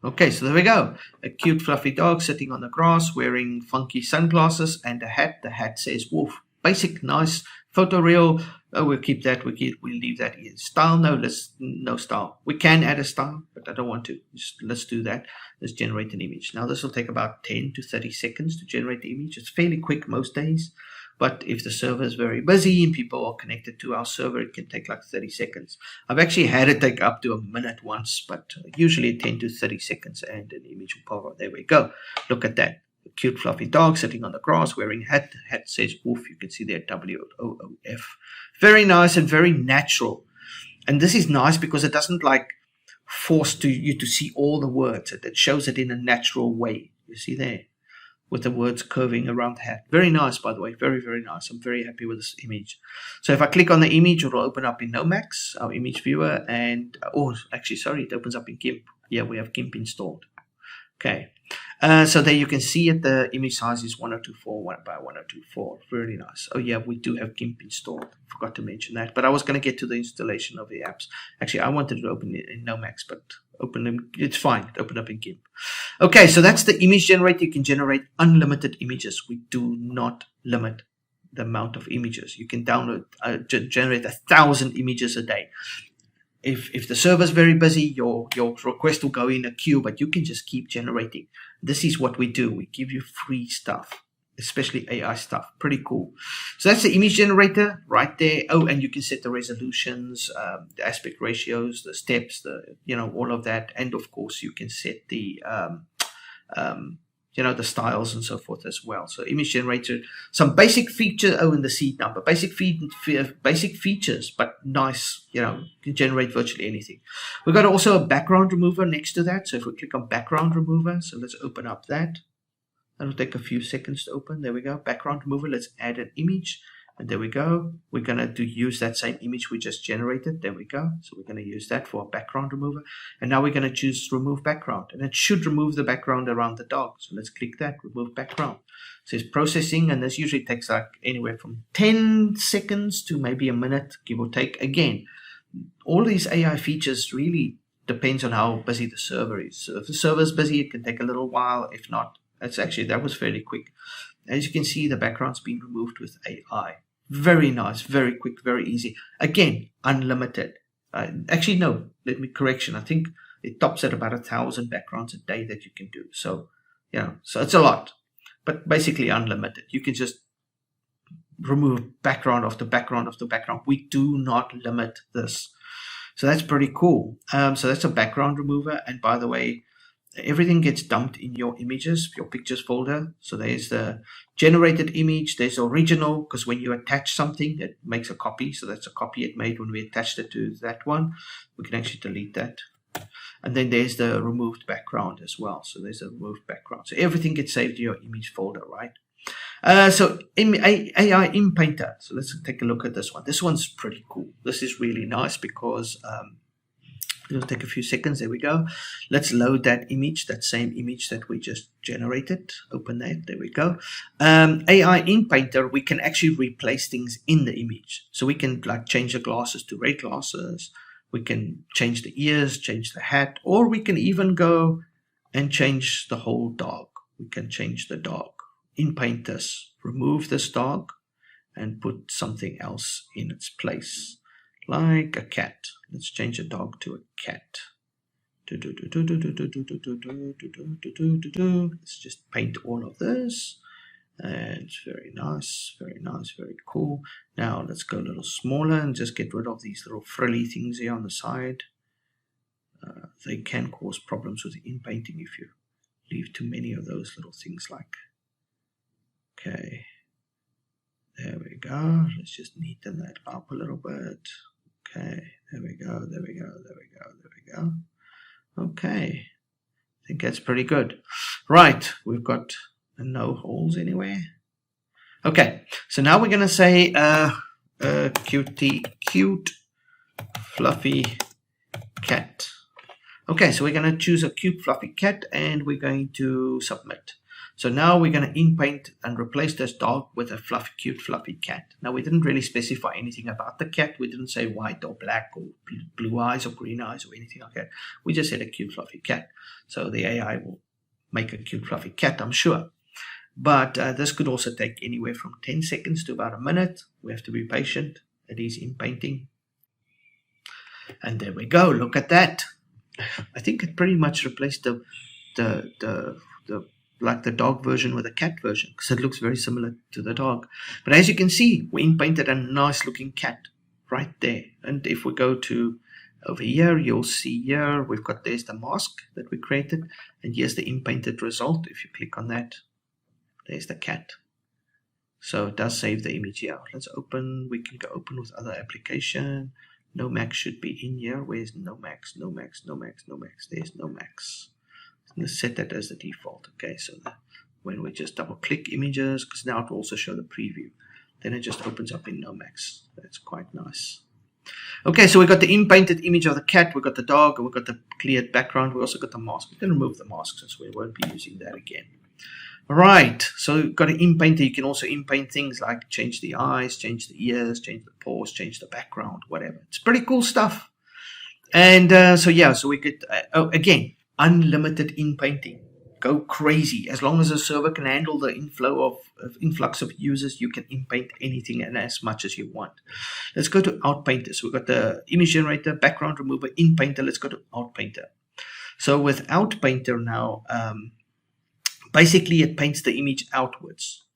Okay, so there we go. A cute fluffy dog sitting on the grass wearing funky sunglasses and a hat. The hat says woof. Basic, nice, photoreal. Oh, we'll keep that. We'll leave that in. Style, no style. We can add a style, but I don't want to. Let's do that. Let's generate an image. Now this will take about 10 to 30 seconds to generate the image. It's fairly quick most days, but if the server is very busy and people are connected to our server, it can take like 30 seconds. I've actually had it take up to a minute once, but usually 10 to 30 seconds and an image will pop up. There we go. Look at that. A cute fluffy dog sitting on the grass wearing a hat. The hat says woof. You can see there WOOF. Very nice and very natural. And this is nice because it doesn't like force you to see all the words. It shows it in a natural way. You see there with the words curving around the hat. Very nice, by the way. Very, very nice. I'm very happy with this image. So if I click on the image, it will open up in Nomax, our image viewer. And, oh, actually, sorry, it opens up in GIMP. Yeah, we have GIMP installed. Okay. So there you can see it, the image size is 1024 by 1024. Really nice. Oh yeah, we do have GIMP installed. Forgot to mention that. But I was going to get to the installation of the apps. Actually, I wanted to open it in Nomax, but it's fine. It opened up in GIMP. Okay, so that's the image generator. You can generate unlimited images. We do not limit the amount of images. You can download, generate 1,000 images a day. If the server is very busy, your request will go in a queue, but you can just keep generating. This is what we do. We give you free stuff, especially AI stuff. Pretty cool. So that's the image generator right there. Oh, and you can set the resolutions, the aspect ratios, the steps, all of that. And of course, you can set the the styles and so forth as well. So image generator, some basic features. Oh, and the seed number, basic features, but nice. Can generate virtually anything. We've got also a background remover next to that. So if we click on background remover, so let's open up that. That'll take a few seconds to open. There we go. Background remover. Let's add an image. And there we go. We're going to use that same image we just generated. There we go. So we're going to use that for a background remover. And now we're going to choose remove background. And it should remove the background around the dog. So let's click that, remove background. It says processing, and this usually takes like anywhere from 10 seconds to maybe a minute, give or take. Again, all these AI features really depends on how busy the server is. So if the server is busy, it can take a little while. If not, that was fairly quick. As you can see, the background's been removed with AI. Very nice, very quick, very easy. Again, unlimited. Actually, no, correction. I think it tops at about 1,000 backgrounds a day that you can do. So, so it's a lot, but basically unlimited. You can just remove background after background after background. We do not limit this. So that's pretty cool. So that's a background remover. And by the way, everything gets dumped in your images, your pictures folder. So there's the generated image, there's original, because when you attach something, it makes a copy. So that's a copy it made when we attached it to that one. We can actually delete that. And then there's the removed background as well. So there's a removed background. So everything gets saved to your image folder, right? So AI inpainter. So let's take a look at this one. This one's pretty cool. This is really nice because it'll take a few seconds. There we go. Let's load that image, that same image that we just generated. Open that. There we go. AI inpainter, we can actually replace things in the image. So we can like change the glasses to red glasses. We can change the ears, change the hat, or we can even go and change the whole dog. We can change the dog. InPaint this, remove this dog, and put something else in its place, like a cat. Let's change a dog to a cat. Let's just paint all of this. And it's very nice, very cool. Now let's go a little smaller and just get rid of these little frilly things here on the side. They can cause problems with inpainting if you leave too many of those little things like. Okay, there we go. Let's just neaten that up a little bit. Okay, there we go, there we go, there we go, there we go. Okay, I think that's pretty good. Right, we've got no holes anywhere. Okay, so now we're going to say cute fluffy cat. Okay, so we're going to choose a cute fluffy cat and we're going to submit. So now we're going to inpaint and replace this dog with a cute fluffy cat. Now we didn't really specify anything about the cat. We didn't say white or black or blue eyes or green eyes or anything like that. We just said a cute fluffy cat. So the AI will make a cute fluffy cat, I'm sure. But this could also take anywhere from 10 seconds to about a minute. We have to be patient. It is inpainting. And there we go. Look at that. I think it pretty much replaced the dog version with a cat version, because it looks very similar to the dog. But as you can see, we inpainted a nice looking cat right there. And if we go to over here, you'll see here we've got, there's the mask that we created, and here's the inpainted result. If you click on that, there's the cat. So it does save the image here. Let's open. We can go open with other application. Nomax should be in here. Where's Nomax? Nomax, Nomax, Nomax. There's Nomax. I'm going to set that as the default. Okay, so when we just double click images, because now it will also show the preview, then it just opens up in Nomax. That's quite nice. Okay, so we got the inpainted image of the cat, we got the dog, and we got the cleared background. We also got the mask. We can remove the mask since we won't be using that again. Right, so you've got an inpainter. You can also inpaint things like change the eyes, change the ears, change the paws, change the background, whatever. It's pretty cool stuff. And so yeah, so we could, again, unlimited inpainting. Go crazy. As long as the server can handle the influx of users, you can inpaint anything and as much as you want. Let's go to Outpainter. So we've got the image generator, background remover, inpainter. Let's go to Outpainter. So with Outpainter now, basically it paints the image outwards.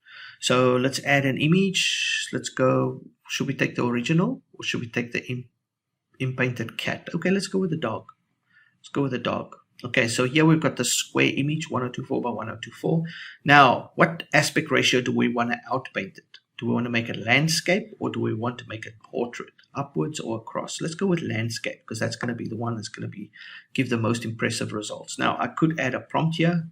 So let's add an image. Let's go, should we take the original or should we take the inpainted cat? Okay, let's go with the dog. Let's go with the dog. Okay, so here we've got the square image, 1024 by 1024. Now, what aspect ratio do we want to outpaint it? Do we want to make it landscape or do we want to make it portrait, upwards or across? Let's go with landscape because that's going to be the one that's going to give the most impressive results. Now, I could add a prompt here,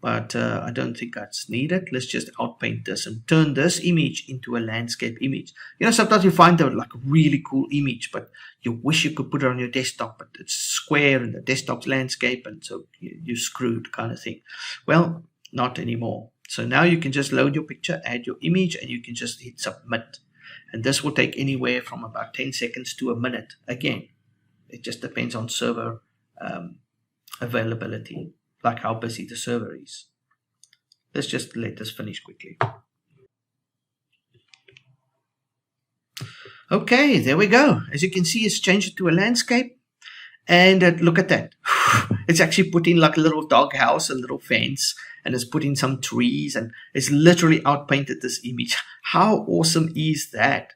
but I don't think that's needed. Let's just outpaint this and turn this image into a landscape image. You know, sometimes you find a really cool image, but you wish you could put it on your desktop, but it's square and the desktop's landscape, and so you're screwed kind of thing. Well, not anymore. So now you can just load your picture, add your image, and you can just hit submit. And this will take anywhere from about 10 seconds to a minute. Again, it just depends on server availability, like how busy the server is. Let's just let this finish quickly. Okay, there we go. As you can see, it's changed it to a landscape. And look at that. It's actually put in like a little dog house, a little fence, and it's put in some trees, and it's literally outpainted this image. How awesome is that?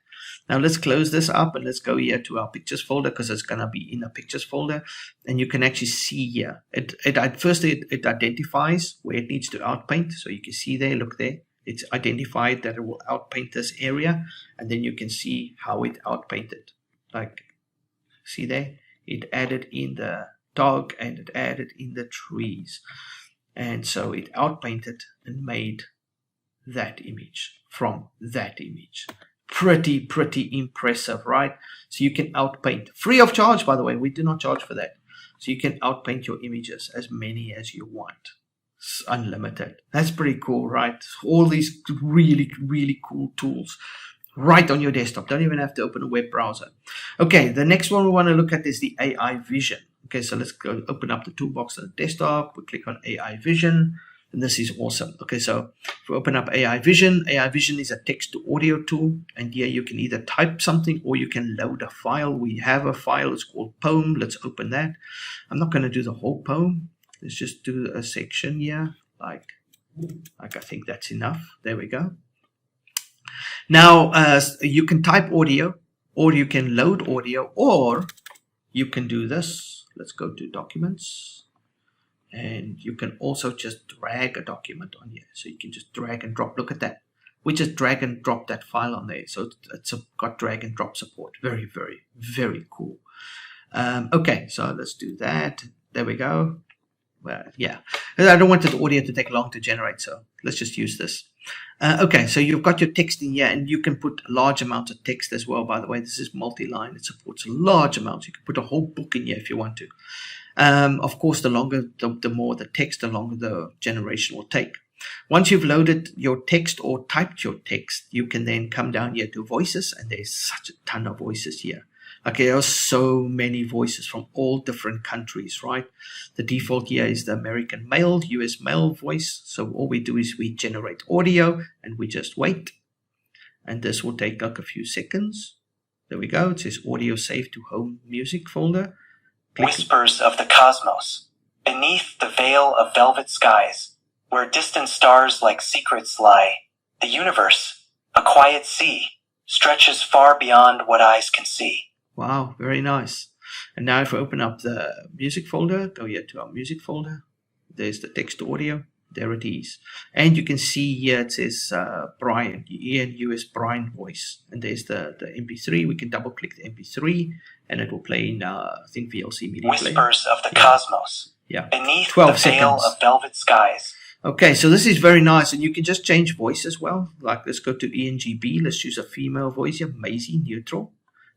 Now let's close this up and let's go here to our pictures folder because it's going to be in the pictures folder. And you can actually see here. It identifies where it needs to outpaint. So you can see there, look there. It's identified that it will outpaint this area. And then you can see how it outpainted. Like, see there? It added in the dog and it added in the trees. And so it outpainted and made that image from that image. Pretty impressive, right? So you can outpaint free of charge, by the way. We do not charge for that. So you can outpaint your images as many as you want. It's unlimited. That's pretty cool, right? All these really cool tools right on your desktop. Don't even have to open a web browser. Okay, the next one we want to look at is the AI Vision. Okay, so let's go open up the toolbox on the desktop. We click on AI Vision. And this is awesome. Okay, so if we open up AI Vision is a text to audio tool. And here you can either type something or you can load a file. We have a file, it's called poem. Let's open that. I'm not going to do the whole poem. Let's just do a section here. Like I think that's enough. There we go. Now, you can type audio or you can load audio or you can do this. let's go to documents. And you can also just drag a document on here. So you can just drag and drop. Look at that. We just drag and drop that file on there. So it's got drag and drop support. Very, very, very cool. Okay, so let's do that. There we go. Well, yeah, I don't want the audio to take long to generate, so let's just use this. Okay, so you've got your text in here, and you can put large amounts of text as well. By the way, this is multi-line. It supports large amounts. You can put a whole book in here if you want to. Of course, the longer, the more the text, the longer the generation will take. Once you've loaded your text or typed your text, you can then come down here to voices, and there's such a ton of voices here. Okay, there are so many voices from all different countries, right? The default here is the American male, US male voice. So all we do is we generate audio and we just wait. And this will take like a few seconds. There we go. It says audio saved to home music folder. Click. Whispers of the cosmos, beneath the veil of velvet skies, where distant stars like secrets lie. The universe, a quiet sea, stretches far beyond what eyes can see. Wow, very nice. And now if we open up the music folder, go here to our music folder. There's the text to audio. There it is. And you can see here it says Brian, Ian US Brian voice. And there's the MP3. We can double click the MP3 and it will play in, I think, VLC media player. Whispers of the cosmos. Yeah. Beneath 12 the veil seconds. of velvet skies. Okay, so this is very nice. And you can just change voice as well. Like, let's go to ENGB. Let's choose a female voice here. Maisie, neutral.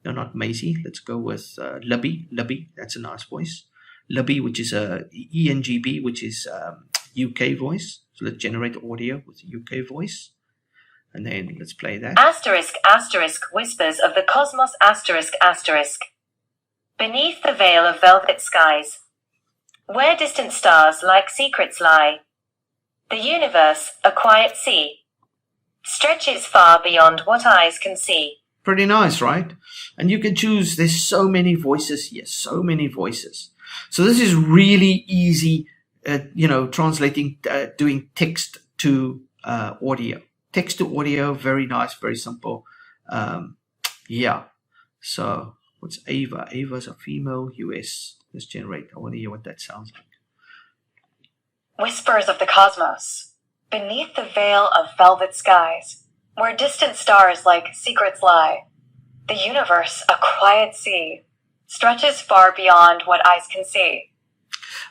No, not Maisie. Let's go with Libby. Libby, that's a nice voice. Libby, which is a ENGB, which is UK voice. So let's generate audio with UK voice. And then let's play that. Asterisk, asterisk, whispers of the cosmos, asterisk, asterisk. Beneath the veil of velvet skies, where distant stars like secrets lie. The universe, a quiet sea, stretches far beyond what eyes can see. Pretty nice, right? And you can choose, there's so many voices here, so many voices. So this is really easy, translating, doing text to audio. Text to audio, very nice, very simple. Yeah. So what's Ava? Ava's a female US. Let's generate. I want to hear what that sounds like. Whispers of the cosmos, beneath the veil of velvet skies, where distant stars like secrets lie. The universe, a quiet sea, stretches far beyond what eyes can see.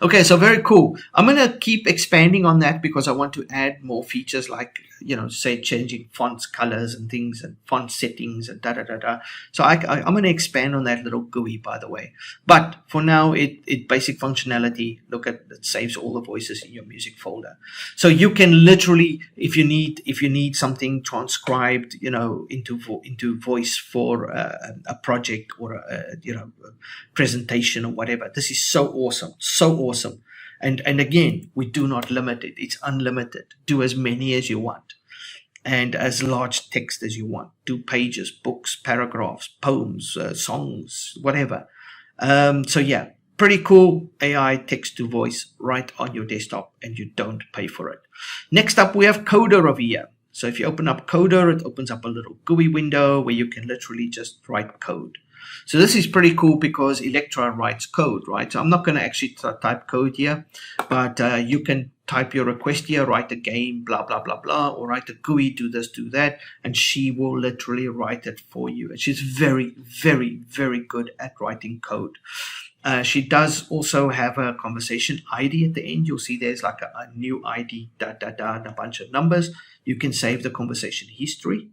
Okay, so very cool. I'm going to keep expanding on that because I want to add more features like, say changing fonts, colors and things and font settings and da-da-da-da. So I'm going to expand on that little GUI, by the way. But for now, it basic functionality, look at, it saves all the voices in your music folder. So you can literally, if you need something transcribed, into voice for a project or a presentation or whatever, this is so awesome, so awesome. And again, we do not limit it. It's unlimited. Do as many as you want and as large text as you want. Do pages, books, paragraphs, poems, songs, whatever. So yeah, pretty cool AI text to voice right on your desktop and you don't pay for it. Next up, we have Coder over here. So if you open up Coder, it opens up a little GUI window where you can literally just write code. So this is pretty cool because Electra writes code, right? So I'm not going to actually type code here, but you can type your request here, write a game, blah, blah, blah, blah, or write a GUI, do this, do that, and she will literally write it for you. And she's very, very, very good at writing code. She does also have a conversation ID at the end. You'll see there's like a new ID, and a bunch of numbers. You can save the conversation history.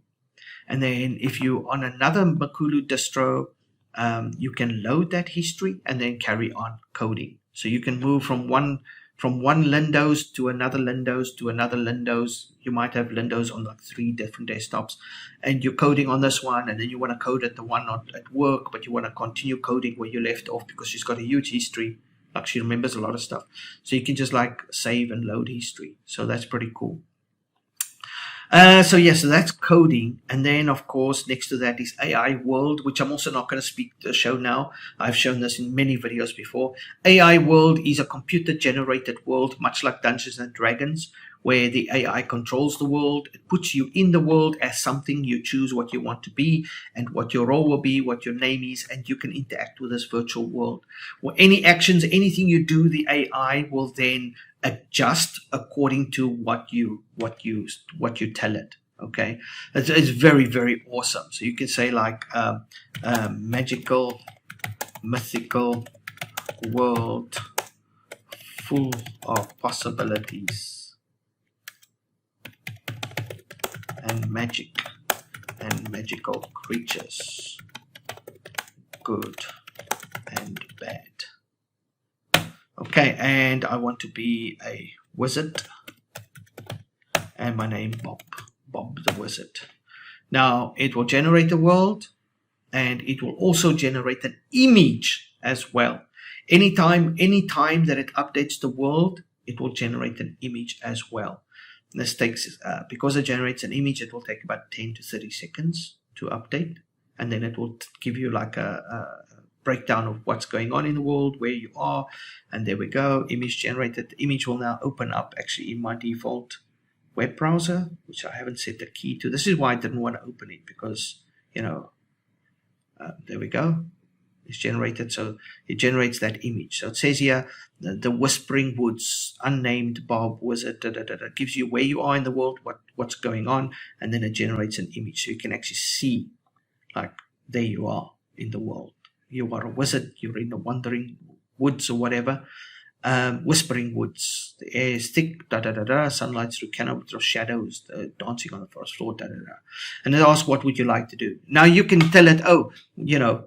And then if you're on another Makulu distro, you can load that history and then carry on coding. So you can move from one LinDoz to another LinDoz to another LinDoz. You might have LinDoz on like 3 different desktops and you're coding on this one and then you want to code at the one at work, but you want to continue coding where you left off because she's got a huge history. Like she remembers a lot of stuff. So you can just like save and load history. So that's pretty cool. So that's coding. And then, of course, next to that is AI World, which I'm also not going to show now. I've shown this in many videos before. AI World is a computer-generated world, much like Dungeons and Dragons, where the AI controls the world. It puts you in the world as something. You choose what you want to be and what your role will be, what your name is, and you can interact with this virtual world. Well, any actions, anything you do, the AI will then adjust according to what you tell it. Okay, it's very, very awesome. So you can say like magical, mythical world full of possibilities and magic and magical creatures, good and bad. Okay, and I want to be a wizard, and my name Bob the Wizard. Now it will generate the world, and it will also generate an image as well. Anytime that it updates the world, it will generate an image as well. This takes, because it generates an image, it will take about 10 to 30 seconds to update, and then it will give you like a breakdown of what's going on in the world, where you are, and there we go, image generated. The image will now open up actually in my default web browser, which I haven't set the key to. This is why I didn't want to open it, because, you know, there we go. It's generated, so it generates that image. So it says here, the Whispering Woods, unnamed Bob Wizard, gives you where you are in the world, what's going on, and then it generates an image. So you can actually see, like, there you are in the world. You are a wizard, you're in the Wandering Woods or whatever. Whispering Woods, the air is thick, sunlight through canopies of shadows, dancing on the forest floor, And it asks, what would you like to do? Now you can tell it, oh, you know,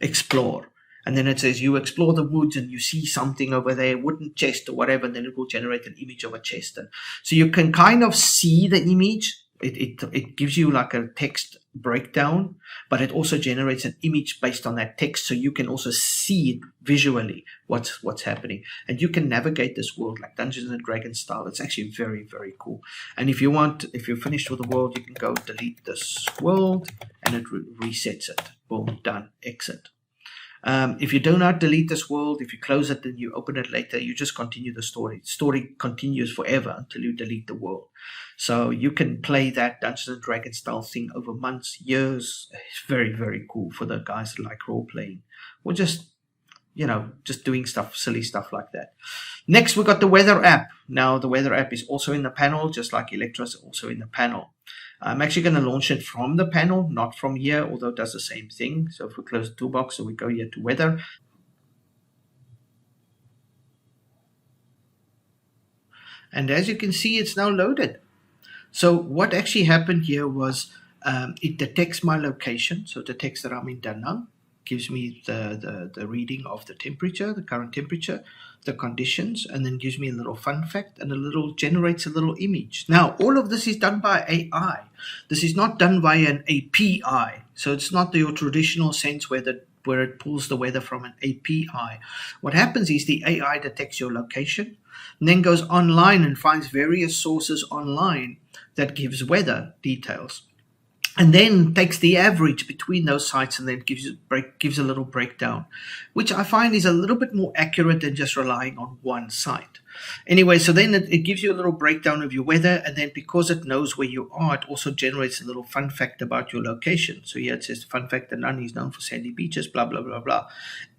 explore. And then it says you explore the woods and you see something over there, wooden chest or whatever, and then it will generate an image of a chest. And so you can kind of see the image. It gives you like a text breakdown, but it also generates an image based on that text, so you can also see it visually what's happening, and you can navigate this world like Dungeons and Dragons style. It's actually very, very cool. And if you're finished with the world, you can go delete this world, and it resets it. Boom, done. Exit. If you do not delete this world, if you close it and you open it later, you just continue the story. The story continues forever until you delete the world. So you can play that Dungeons and Dragons style thing over months, years. It's very, very cool for the guys that like role playing, or just, you know, just doing stuff, silly stuff like that. Next, we got the weather app. Now, the weather app is also in the panel, just like Electra's also in the panel. I'm actually going to launch it from the panel, not from here, although it does the same thing. So if we close the toolbox, so we go here to weather. And as you can see, it's now loaded. So what actually happened here was it detects my location. So it detects that I'm in Da Nang, gives me the reading of the temperature, the current temperature, the conditions, and then gives me a little fun fact and generates a little image. Now, all of this is done by AI. This is not done by an API. So it's not your traditional sense where it pulls the weather from an API. What happens is the AI detects your location and then goes online and finds various sources online that gives weather details, and then takes the average between those sites and then gives a little breakdown, which I find is a little bit more accurate than just relying on one site. Anyway, so then it gives you a little breakdown of your weather, and then because it knows where you are, it also generates a little fun fact about your location. So here it says, fun fact, Da Nang is known for sandy beaches, blah, blah, blah, blah.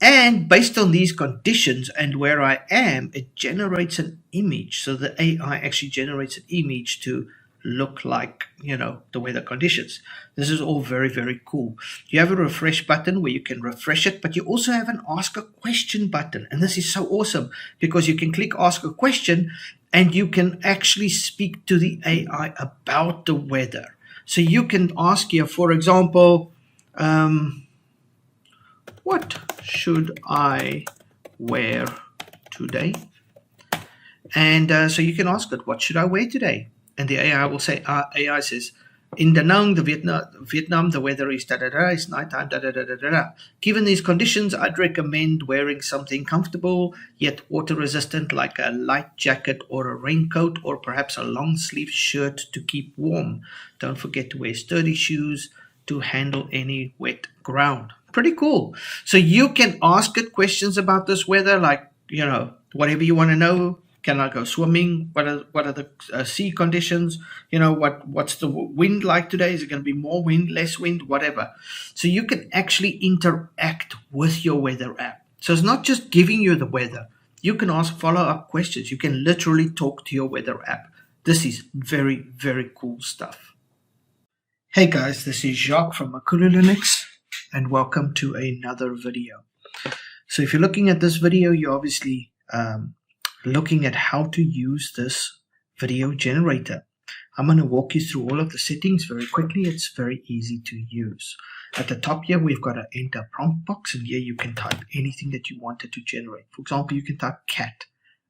And based on these conditions and where I am, it generates an image. So the AI actually generates an image to look like, you know, the weather conditions. This is all very, very cool. You have a refresh button where you can refresh it, but you also have an ask a question button. And this is so awesome because you can click ask a question and you can actually speak to the AI about the weather. So you can ask here, for example, what should I wear today? And so you can ask it, what should I wear today? And the AI will say, AI says, in Da Nang, Vietnam, the weather is da-da-da, it's nighttime, da-da-da-da-da. Given these conditions, I'd recommend wearing something comfortable, yet water-resistant, like a light jacket or a raincoat, or perhaps a long-sleeve shirt to keep warm. Don't forget to wear sturdy shoes to handle any wet ground. Pretty cool. So you can ask it questions about this weather, like, you know, whatever you want to know. Can I go swimming? What are the sea conditions? You know, what's the wind like today? Is it going to be more wind, less wind, whatever? So you can actually interact with your weather app. So it's not just giving you the weather. You can ask follow-up questions. You can literally talk to your weather app. This is very, very cool stuff. Hey guys, this is Jacques from Makulu Linux, and welcome to another video. So if you're looking at this video, you're obviously looking at how to use this video generator. I'm going to walk you through all of the settings very quickly. It's very easy to use. At the top here, we've got an enter prompt box, and here you can type anything that you wanted to generate. For example, you can type cat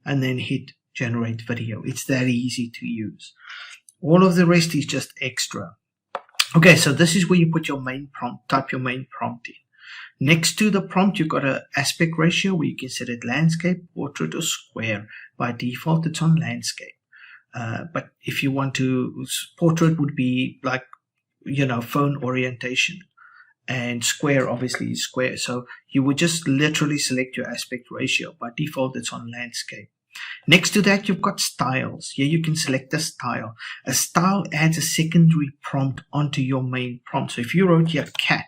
and then hit generate video. It's that easy to use. All of the rest is just extra. Okay, so this is where you put your main prompt, type your main prompt in. Next to the prompt, you've got an aspect ratio where you can set it landscape, portrait, or square. By default, it's on landscape. But if you want to, portrait would be like, you know, phone orientation. And square obviously is square. So you would just literally select your aspect ratio. By default, it's on landscape. Next to that, you've got styles. Here you can select a style. A style adds a secondary prompt onto your main prompt. So if you wrote here cat,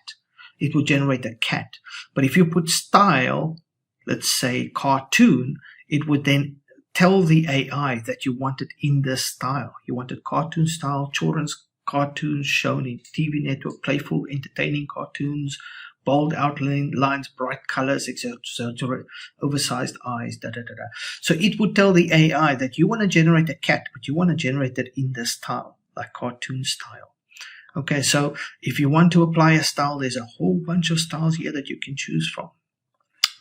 it will generate a cat. But if you put style, let's say cartoon, it would then tell the AI that you want it in this style. You wanted cartoon style, children's cartoons shown in TV network, playful, entertaining cartoons, bold outline lines, bright colors, etc., oversized eyes, So it would tell the AI that you want to generate a cat, but you want to generate it in this style, like cartoon style. Okay, so if you want to apply a style, there's a whole bunch of styles here that you can choose from.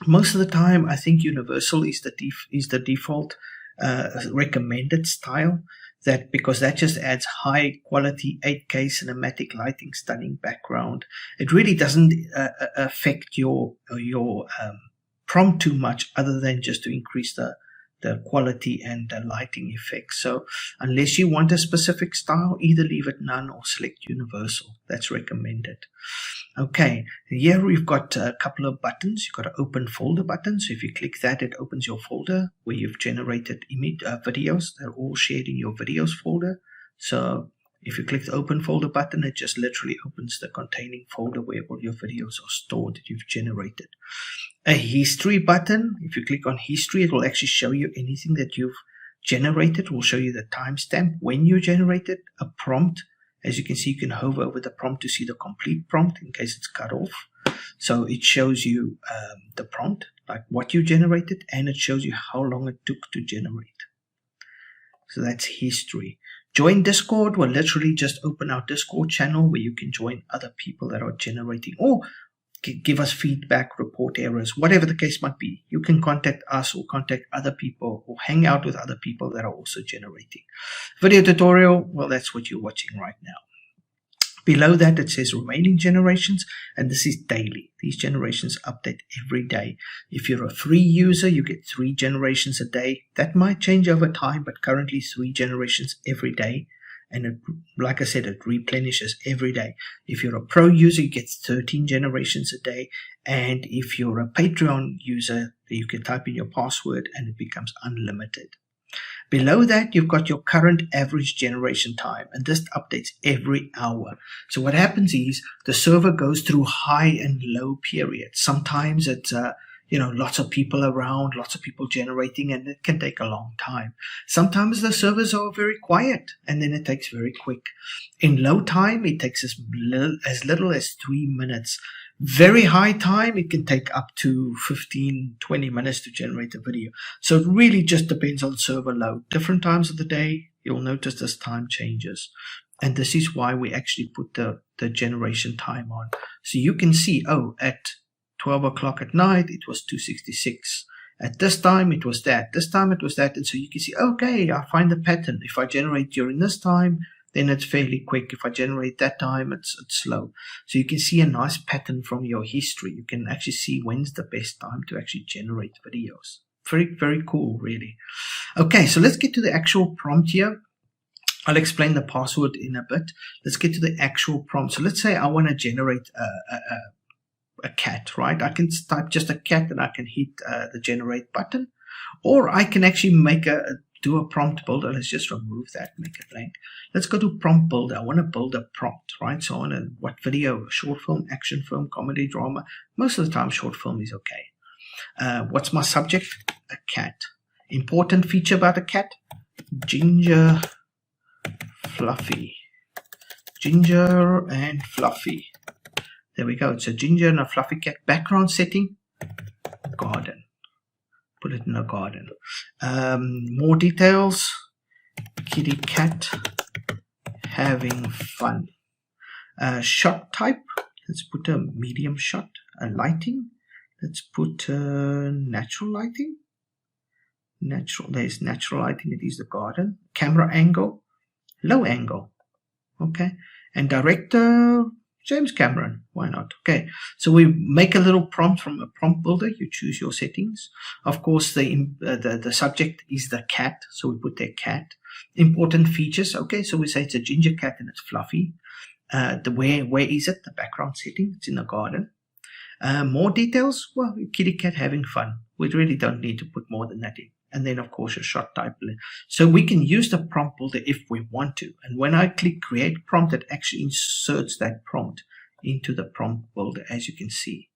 Most of the time, I think universal is the default recommended style, because that just adds high quality 8K cinematic lighting, stunning background. It really doesn't affect your prompt too much, other than just to increase the quality and the lighting effects. So unless you want a specific style, either leave it none or select universal. That's recommended. Okay, here we've got a couple of buttons. You've got an open folder button. So if you click that, it opens your folder where you've generated videos. They're all shared in your videos folder. So if you click the open folder button, it just literally opens the containing folder where all your videos are stored that you've generated. A history button. If you click on history, it will actually show you anything that you've generated. It will show you the timestamp when you generated. A prompt. As you can see, you can hover over the prompt to see the complete prompt in case it's cut off. So it shows you the prompt, like what you generated, and it shows you how long it took to generate. So that's history. Join Discord will literally just open our Discord channel where you can join other people that are generating, or give us feedback, report errors, whatever the case might be. You can contact us or contact other people or hang out with other people that are also generating. Video tutorial, well, that's what you're watching right now. Below that, it says remaining generations, and this is daily. These generations update every day. If you're a free user, you get 3 generations a day. That might change over time, but currently 3 generations every day. And it, like I said, it replenishes every day. If you're a pro user, you get 13 generations a day. And if you're a Patreon user, you can type in your password and it becomes unlimited. Below that, you've got your current average generation time, and this updates every hour. So what happens is the server goes through high and low periods. Sometimes it's lots of people around, lots of people generating, and it can take a long time. Sometimes the servers are very quiet, and then it takes very quick. In low time, it takes as little as 3 minutes. Very high time, it can take up to 15-20 minutes to generate a video. So it really just depends on server load. Different times of the day, you'll notice this time changes. And this is why we actually put the generation time on. So you can see, at 12 o'clock at night, it was 266. At this time, it was that. This time, it was that. And so you can see, okay, I find the pattern. If I generate during this time, then it's fairly quick. If I generate that time, it's slow. So you can see a nice pattern from your history. You can actually see when's the best time to actually generate videos. Very, very cool, really. Okay, so let's get to the actual prompt here. I'll explain the password in a bit. Let's get to the actual prompt. So let's say I want to generate a cat, right? I can type just a cat and I can hit the generate button. Or I can actually do a prompt builder. Let's just remove that, make it blank. Let's go to prompt builder. I want to build a prompt, right? So I want to, what video, short film, action film, comedy, drama. Most of the time, short film is okay. What's my subject? A cat. Important feature about a cat? Ginger, fluffy. Ginger and fluffy. There we go. It's a ginger and a fluffy cat. Background setting, garden. Put it in a garden. More details. Kitty cat having fun. Shot type. Let's put a medium shot. Lighting. Let's put natural lighting. There's natural lighting. It is the garden. Camera angle. Low angle. Okay. And director, James Cameron. Why not? Okay. So we make a little prompt from a prompt builder. You choose your settings. Of course, the subject is the cat. So we put their cat. Important features. Okay. So we say it's a ginger cat and it's fluffy. Where is it? The background setting. It's in the garden. More details. Well, kitty cat having fun. We really don't need to put more than that in. And then, of course, a shot type. So we can use the prompt builder if we want to. And when I click create prompt, it actually inserts that prompt into the prompt builder, as you can see.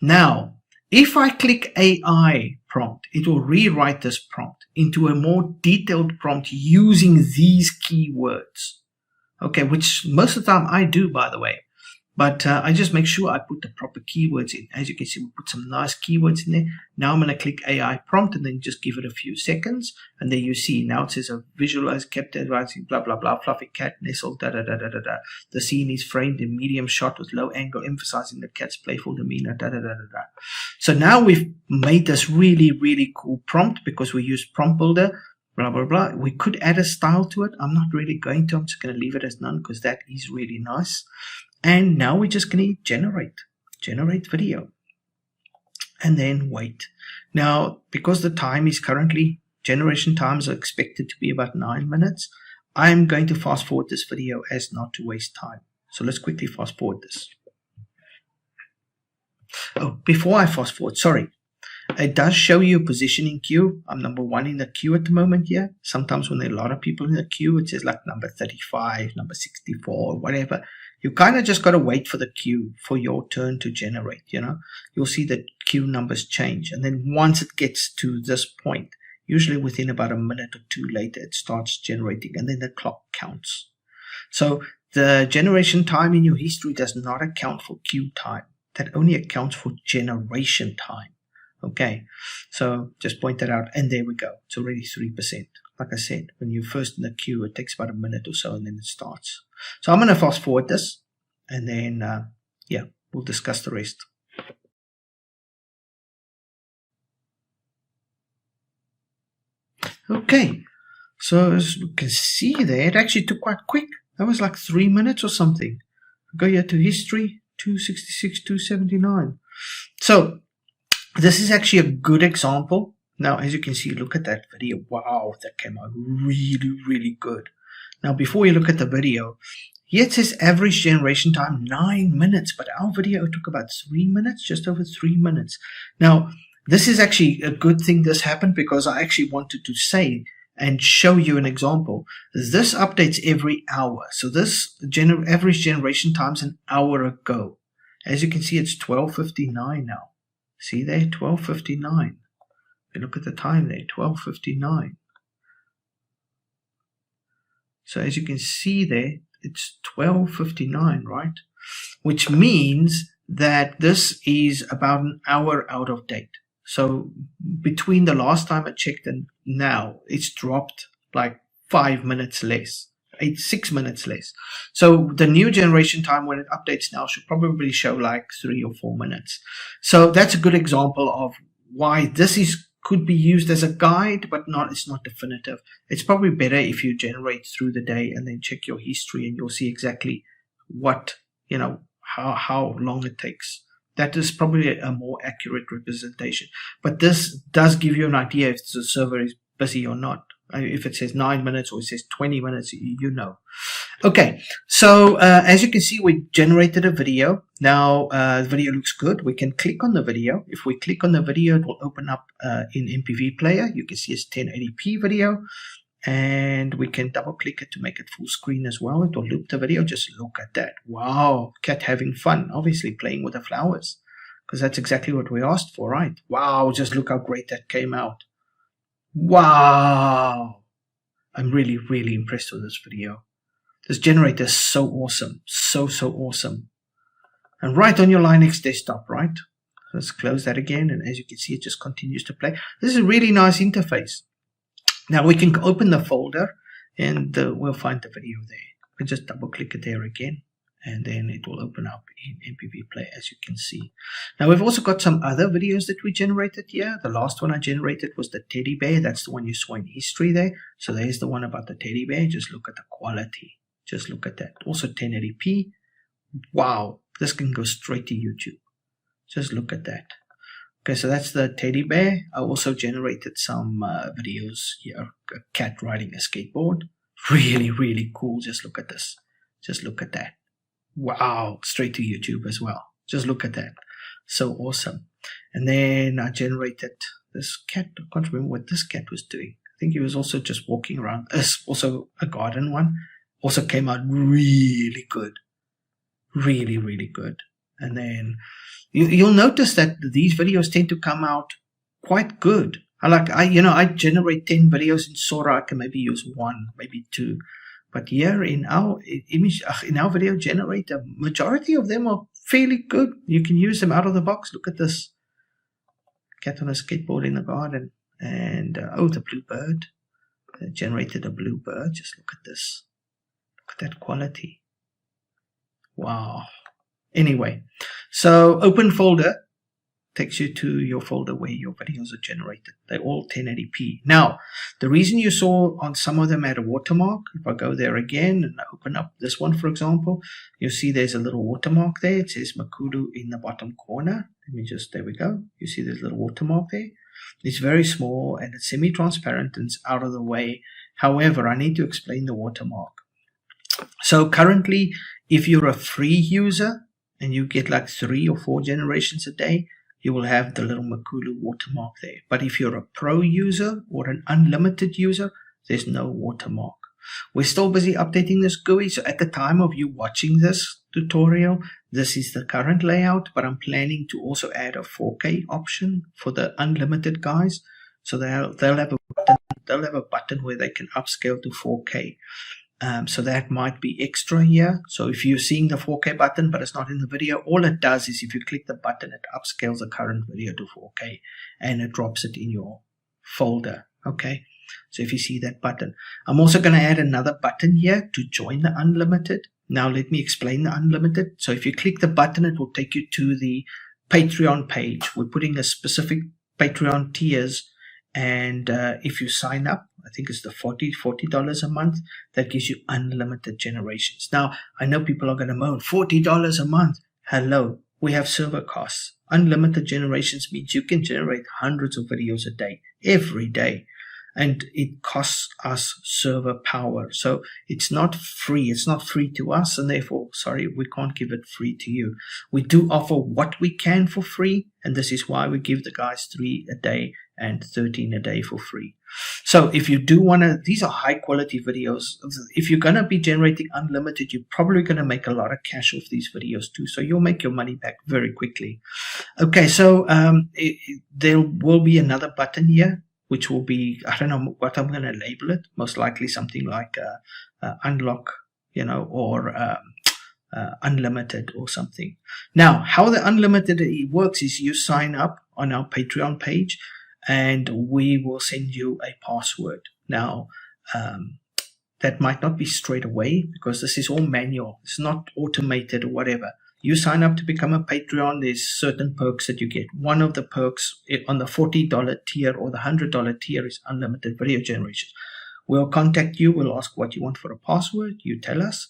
Now, if I click AI prompt, it will rewrite this prompt into a more detailed prompt using these keywords. Okay, which most of the time I do, by the way. But I just make sure I put the proper keywords in. As you can see, we put some nice keywords in there. Now I'm going to click AI prompt and then just give it a few seconds. And there you see, now it says a visualize, capture, writing, blah, blah, blah, fluffy cat, nestled, da, da, da, da, da, da. The scene is framed in medium shot with low angle, emphasizing the cat's playful demeanor, da, da, da, da, da. So now we've made this really, really cool prompt because we use prompt builder, blah, blah, blah. We could add a style to it. I'm not really going to. I'm just going to leave it as none because that is really nice. And now we're just going to generate video and then wait. Now, because the time is currently, generation times are expected to be about 9 minutes, I'm going to fast forward this video as not to waste time. So let's quickly fast forward this. Oh, before I fast forward, sorry. It does show you positioning queue. I'm number 1 in the queue at the moment here. Sometimes when there are a lot of people in the queue, it says like number 35, number 64, whatever. You kind of just got to wait for the queue for your turn to generate, you know. You'll see that queue numbers change. And then once it gets to this point, usually within about a minute or two later, it starts generating and then the clock counts. So the generation time in your history does not account for queue time. That only accounts for generation time. Okay, so just point that out. And there we go. It's already 3%. Like I said, when you're first in the queue, it takes about a minute or so and then it starts. So I'm going to fast forward this and then, yeah, we'll discuss the rest. Okay, so as you can see there, it actually took quite quick. That was like 3 minutes or something. Go here to history, 266, 279. So this is actually a good example. Now, as you can see, look at that video. Wow, that came out really, really good. Now, before you look at the video, here it says average generation time 9 minutes, but our video took about 3 minutes, just over 3 minutes. Now, this is actually a good thing this happened because I actually wanted to say and show you an example. This updates every hour. So this average generation time is an hour ago. As you can see, it's 12:59 now. See there, 12:59. You look at the time there, 12:59. So as you can see there, it's 12:59, right? Which means that this is about an hour out of date. So between the last time I checked and now, it's dropped like 5 minutes less, 6 minutes less. So the new generation time when it updates now should probably show like 3 or 4 minutes. So that's a good example of why this could be used as a guide, but it's not definitive. It's probably better if you generate through the day and then check your history and you'll see exactly what, you know, how long it takes. That is probably a more accurate representation. But this does give you an idea if the server is busy or not. If it says 9 minutes or it says 20 minutes, you know. Okay, so as you can see, we generated a video. Now the video looks good. We can click on the video. If we click on the video, it will open up in MPV Player. You can see it's 1080p video, and we can double click it to make it full screen as well. It will loop the video. Just look at that. Wow, cat having fun, obviously playing with the flowers, because that's exactly what we asked for, right? Wow, just look how great that came out. Wow, I'm really, really impressed with this video. This generator is so awesome, so awesome. And right on your Linux desktop, right? Let's close that again, and as you can see, it just continues to play. This is a really nice interface. Now we can open the folder, and we'll find the video there. We can just double click it there again, and then it will open up in MPV Player, as you can see. Now we've also got some other videos that we generated here. The last one I generated was the teddy bear. That's the one you saw in history there. So there's the one about the teddy bear. Just look at the quality. Just look at that. Also 1080p. Wow, this can go straight to YouTube. Just look at that. Okay, so that's the teddy bear. I also generated some videos here. A cat riding a skateboard. Really, really cool. Just look at this. Just look at that. Wow, straight to YouTube as well. Just look at that. So awesome. And then I generated this cat. I can't remember what this cat was doing. I think he was also just walking around. Also a garden one. Also came out really good. Really, really good. And then you'll notice that these videos tend to come out quite good. I generate 10 videos in Sora. I can maybe use 1, maybe 2. But here in our video generator, majority of them are fairly good. You can use them out of the box. Look at this. Cat on a skateboard in the garden. And, the blue bird. Generated a blue bird. Just look at this. Look at that quality. Wow. Anyway, so open folder takes you to your folder where your videos are generated. They're all 1080p. Now, the reason you saw on some of them had a watermark, if I go there again and I open up this one, for example, you'll see there's a little watermark there. It says Makulu in the bottom corner. There we go. You see there's a little watermark there. It's very small and it's semi-transparent and it's out of the way. However, I need to explain the watermark. So currently, if you're a free user and you get like 3 or 4 generations a day, you will have the little Makulu watermark there. But if you're a pro user or an unlimited user, there's no watermark. We're still busy updating this GUI, so at the time of you watching this tutorial, this is the current layout, but I'm planning to also add a 4K option for the unlimited guys. So they'll have a button where they can upscale to 4K. So that might be extra here. So if you're seeing the 4K button, but it's not in the video, all it does is if you click the button, it upscales the current video to 4K and it drops it in your folder. Okay. So if you see that button, I'm also going to add another button here to join the unlimited. Now let me explain the unlimited. So if you click the button, it will take you to the Patreon page. We're putting a specific Patreon tiers. And if you sign up, I think it's the $40 a month, that gives you unlimited generations. Now, I know people are going to moan, $40 a month. Hello, we have server costs. Unlimited generations means you can generate hundreds of videos a day, every day. And it costs us server power. So it's not free. It's not free to us. And therefore, sorry, we can't give it free to you. We do offer what we can for free. And this is why we give the guys 3 a day and 13 a day for free. So if you do want to, these are high quality videos. If you're going to be generating unlimited, you're probably going to make a lot of cash off these videos too. So you'll make your money back very quickly. Okay, so there will be another button here, which will be, I don't know what I'm going to label it, most likely something like unlock, or unlimited or something. Now, how the unlimited works is you sign up on our Patreon page and we will send you a password. Now, that might not be straight away because this is all manual. It's not automated or whatever. You sign up to become a Patreon, there's certain perks that you get. One of the perks on the $40 tier or the $100 tier is unlimited video generation. We'll contact you, we'll ask what you want for a password, you tell us,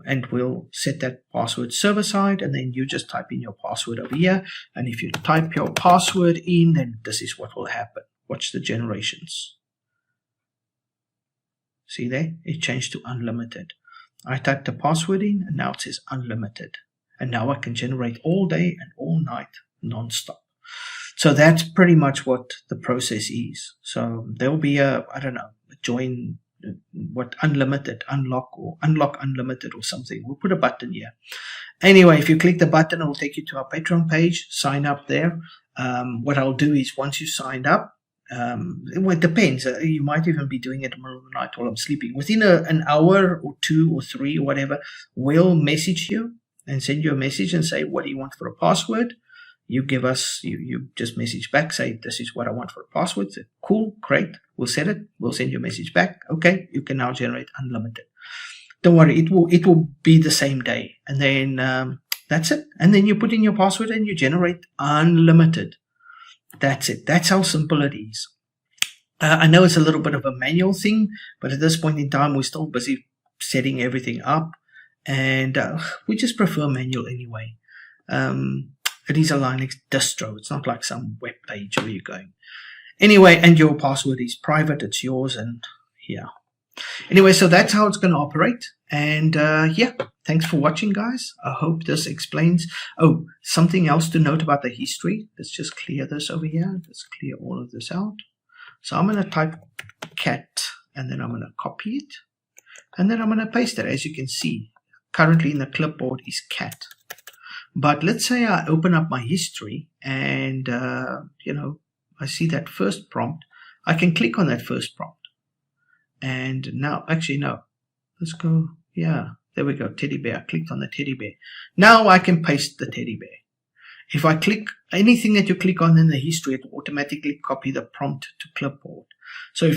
and we'll set that password server side, and then you just type in your password over here. And if you type your password in, then this is what will happen. Watch the generations. See there? It changed to unlimited. I typed the password in, and now it says unlimited. And now I can generate all day and all night, non-stop. So that's pretty much what the process is. So there will be a, I don't know, a join, what, unlimited, unlock, or unlock unlimited or something. We'll put a button here. Anyway, if you click the button, it will take you to our Patreon page. Sign up there. What I'll do is once you signed up, it depends. You might even be doing it in the middle of the night while I'm sleeping. Within an hour or 2 or 3 or whatever, we'll message you and send you a message and say, what do you want for a password? You give us, you just message back, say, this is what I want for a password. Say, cool, great. We'll set it. We'll send you a message back. Okay, you can now generate unlimited. Don't worry, it will be the same day. And then that's it. And then you put in your password and you generate unlimited. That's it. That's how simple it is. I know it's a little bit of a manual thing, but at this point in time, we're still busy setting everything up. And we just prefer manual anyway. It is a Linux distro. It's not like some web page where you're going. Anyway, and your password is private. It's yours. And yeah. Anyway, so that's how it's going to operate. And yeah, thanks for watching, guys. I hope this explains. Oh, something else to note about the history. Let's just clear this over here. Let's clear all of this out. So I'm going to type cat, and then I'm going to copy it. And then I'm going to paste it. As you can see, currently in the clipboard is cat. But let's say I open up my history and, you know, I see that first prompt. I can click on that first prompt. And now, actually, no. Let's go. Yeah, there we go. Teddy bear. I clicked on the teddy bear. Now I can paste the teddy bear. If I click anything that you click on in the history, it will automatically copy the prompt to clipboard. So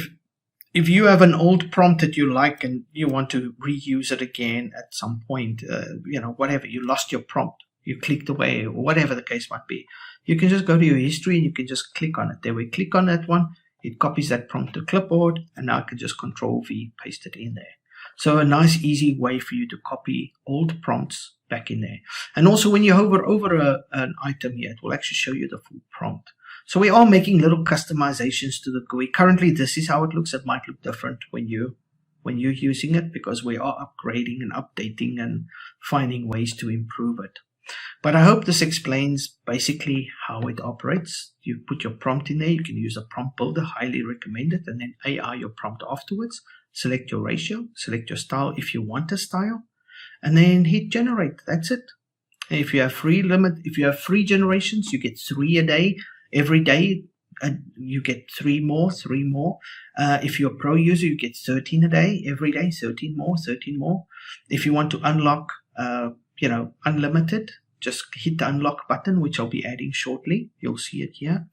if you have an old prompt that you like and you want to reuse it again at some point, you know, whatever, you lost your prompt, you clicked away, or whatever the case might be, you can just go to your history and you can just click on it. There we click on that one. It copies that prompt to clipboard, and now I can just Control V, paste it in there. So a nice, easy way for you to copy old prompts back in there. And also when you hover over an item here, it will actually show you the full prompt. So we are making little customizations to the GUI. Currently, this is how it looks. It might look different when you're using it, because we are upgrading and updating and finding ways to improve it. But I hope this explains basically how it operates. You put your prompt in there. You can use a prompt builder, highly recommended, and then AI your prompt afterwards. Select your ratio, select your style if you want a style, and then hit generate. That's it. And if you have free generations, you get 3 a day. Every day you get 3 more. If you're a pro user, you get 13 a day. Every day, 13 more. If you want to unlock you know, unlimited, just hit the unlock button, which I'll be adding shortly. You'll see it here.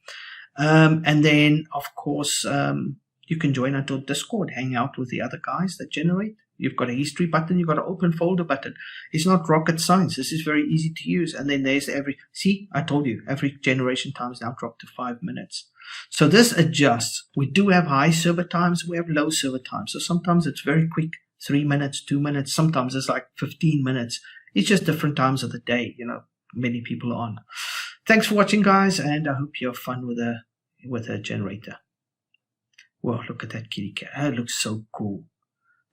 And then, of course, you can join onto Discord, hang out with the other guys that generate. You've got a history button. You've got an open folder button. It's not rocket science. This is very easy to use. And then there's see, I told you, every generation time is now dropped to 5 minutes. So this adjusts. We do have high server times. We have low server times. So sometimes it's very quick, 3 minutes, 2 minutes. Sometimes it's like 15 minutes. It's just different times of the day, you know, many people are on. Thanks for watching, guys, and I hope you have fun with a generator. Well, look at that kitty cat. That looks so cool.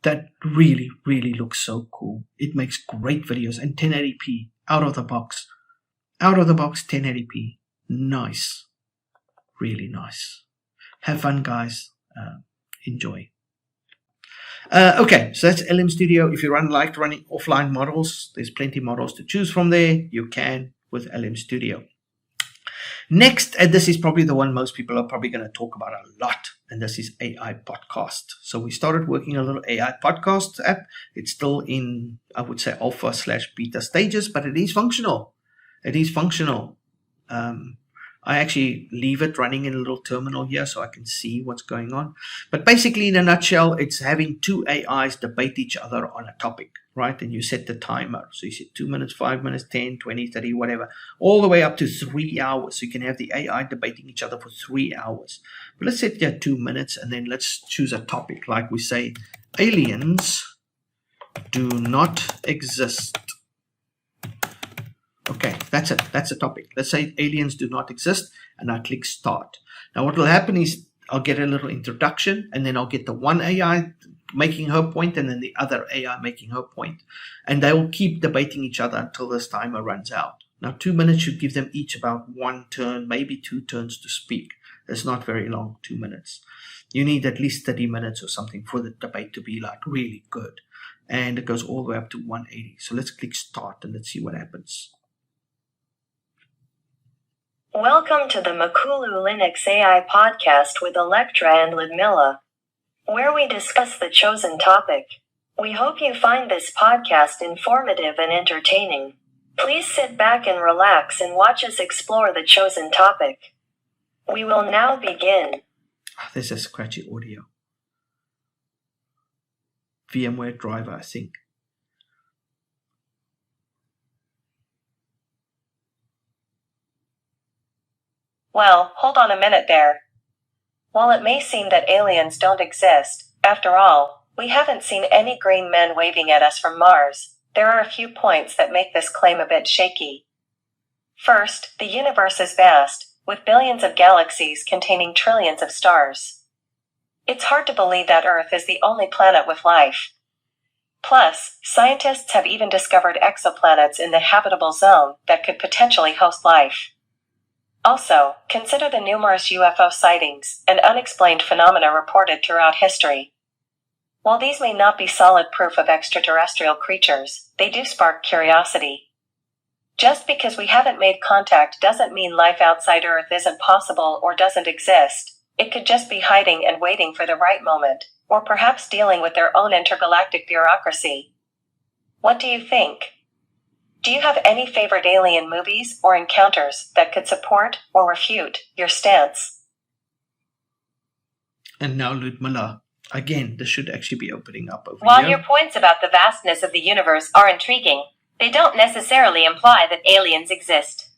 That really, really looks so cool. It makes great videos, and 1080p out of the box. Out of the box, 1080p. Nice. Really nice. Have fun, guys. Enjoy. Okay, so that's LM Studio. If you like running offline models, there's plenty of models to choose from there. You can with LM Studio. Next, and this is probably the one most people are probably going to talk about a lot, and this is AI Podcast. So we started working on a little AI Podcast app. It's still in, I would say, alpha/beta stages, but it is functional. It is functional. I actually leave it running in a little terminal here so I can see what's going on. But basically, in a nutshell, it's having 2 AIs debate each other on a topic, right? And you set the timer. So you set 2 minutes, 5 minutes, 10, 20, 30, whatever, all the way up to 3 hours. So you can have the AI debating each other for 3 hours. But let's set there 2 minutes, and then let's choose a topic. Like we say, aliens do not exist. Okay, that's it. That's the topic. Let's say aliens do not exist, and I click start. Now what will happen is I'll get a little introduction, and then I'll get the one AI making her point and then the other AI making her point. And they will keep debating each other until this timer runs out. Now, 2 minutes should give them each about 1 turn, maybe 2 turns to speak. It's not very long, 2 minutes. You need at least 30 minutes or something for the debate to be like really good. And it goes all the way up to 180. So let's click start and let's see what happens. Welcome to the Makulu Linux AI podcast with Electra and Ludmilla, where we discuss the chosen topic. We hope you find this podcast informative and entertaining. Please sit back and relax and watch us explore the chosen topic. We will now begin. There's a scratchy audio. VMware driver, I think. Well, hold on a minute there. While it may seem that aliens don't exist, after all, we haven't seen any green men waving at us from Mars. There are a few points that make this claim a bit shaky. First, the universe is vast, with billions of galaxies containing trillions of stars. It's hard to believe that Earth is the only planet with life. Plus, scientists have even discovered exoplanets in the habitable zone that could potentially host life. Also, consider the numerous UFO sightings and unexplained phenomena reported throughout history. While these may not be solid proof of extraterrestrial creatures, they do spark curiosity. Just because we haven't made contact doesn't mean life outside Earth isn't possible or doesn't exist. It could just be hiding and waiting for the right moment, or perhaps dealing with their own intergalactic bureaucracy. What do you think? Do you have any favorite alien movies or encounters that could support or refute your stance? And now Ludmilla. Again, this should actually be opening up over While here. your points about the vastness of the universe are intriguing, they don't necessarily imply that aliens exist.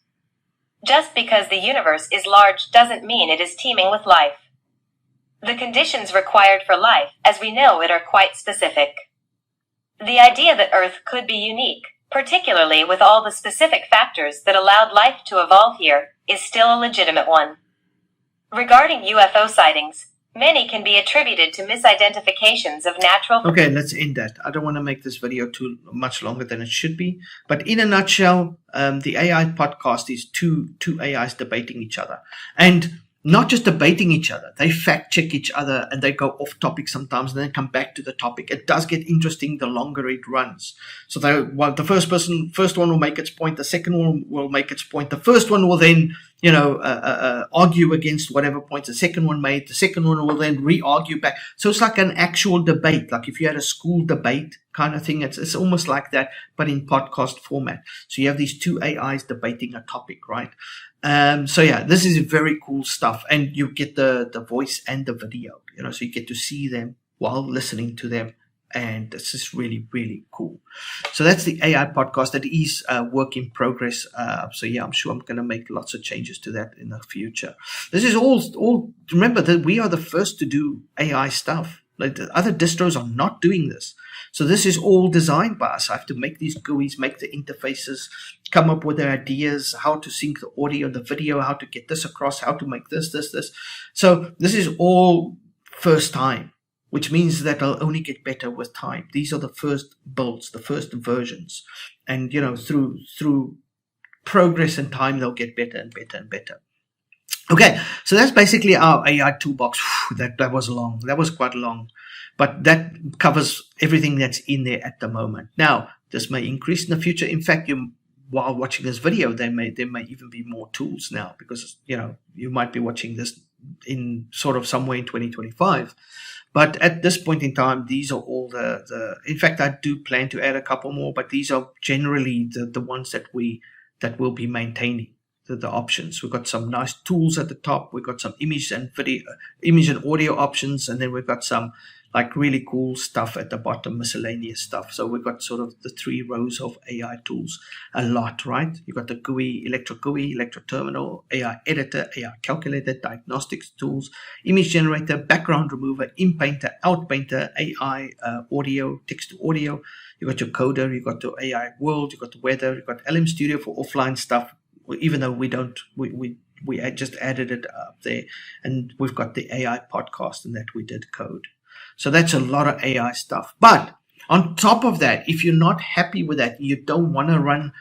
Just because the universe is large doesn't mean it is teeming with life. The conditions required for life, as we know it, are quite specific. The idea that Earth could be unique, particularly with all the specific factors that allowed life to evolve here, is still a legitimate one. Regarding UFO sightings, many can be attributed to misidentifications of natural... Okay, let's end that. I don't want to make this video too much longer than it should be. But in a nutshell, the AI podcast is two AIs debating each other. And not just debating each other. They fact check each other and they go off topic sometimes and then come back to the topic. It does get interesting the longer it runs. So the first one will make its point. The second one will make its point. The first one will then, argue against whatever point the second one made. The second one will then re-argue back. So it's like an actual debate. Like if you had a school debate kind of thing, it's almost like that, but in podcast format. So you have these two AIs debating a topic, right? So yeah, this is very cool stuff, and you get the voice and the video, so you get to see them while listening to them, and this is really, really cool. So that's the AI podcast. That is a work in progress. So yeah, I'm sure I'm going to make lots of changes to that in the future. This is all. Remember that we are the first to do AI stuff. Like the other distros are not doing this. So this is all designed by us. I have to make these GUIs, make the interfaces, come up with the ideas, how to sync the audio, the video, how to get this across, how to make this. So this is all first time, which means that I'll only get better with time. These are the first builds, the first versions. And, through progress and time, they'll get better and better and better. Okay, so that's basically our AI toolbox. That was long. That was quite long. But that covers everything that's in there at the moment. Now, this may increase in the future. In fact, while watching this video, there may even be more tools now, because you might be watching this in sort of somewhere in 2025. But at this point in time, these are all the. In fact, I do plan to add a couple more, but these are generally the ones that we'll be maintaining. The options. We've got some nice tools at the top. We've got some image and audio options, and then we've got some like really cool stuff at the bottom, miscellaneous stuff. So we've got sort of the 3 rows of AI tools, a lot, right? You've got the GUI, Electra Terminal, AI Editor, AI Calculator, Diagnostics Tools, Image Generator, Background Remover, InPainter, Outpainter, AI Audio, Text to Audio. You've got your Coder, you've got the AI World, you've got the Weather, you've got LM Studio for offline stuff. Even though we just added it up there, and we've got the AI podcast, and that we did code. So that's a lot of AI stuff. But on top of that, if you're not happy with that, you don't want to run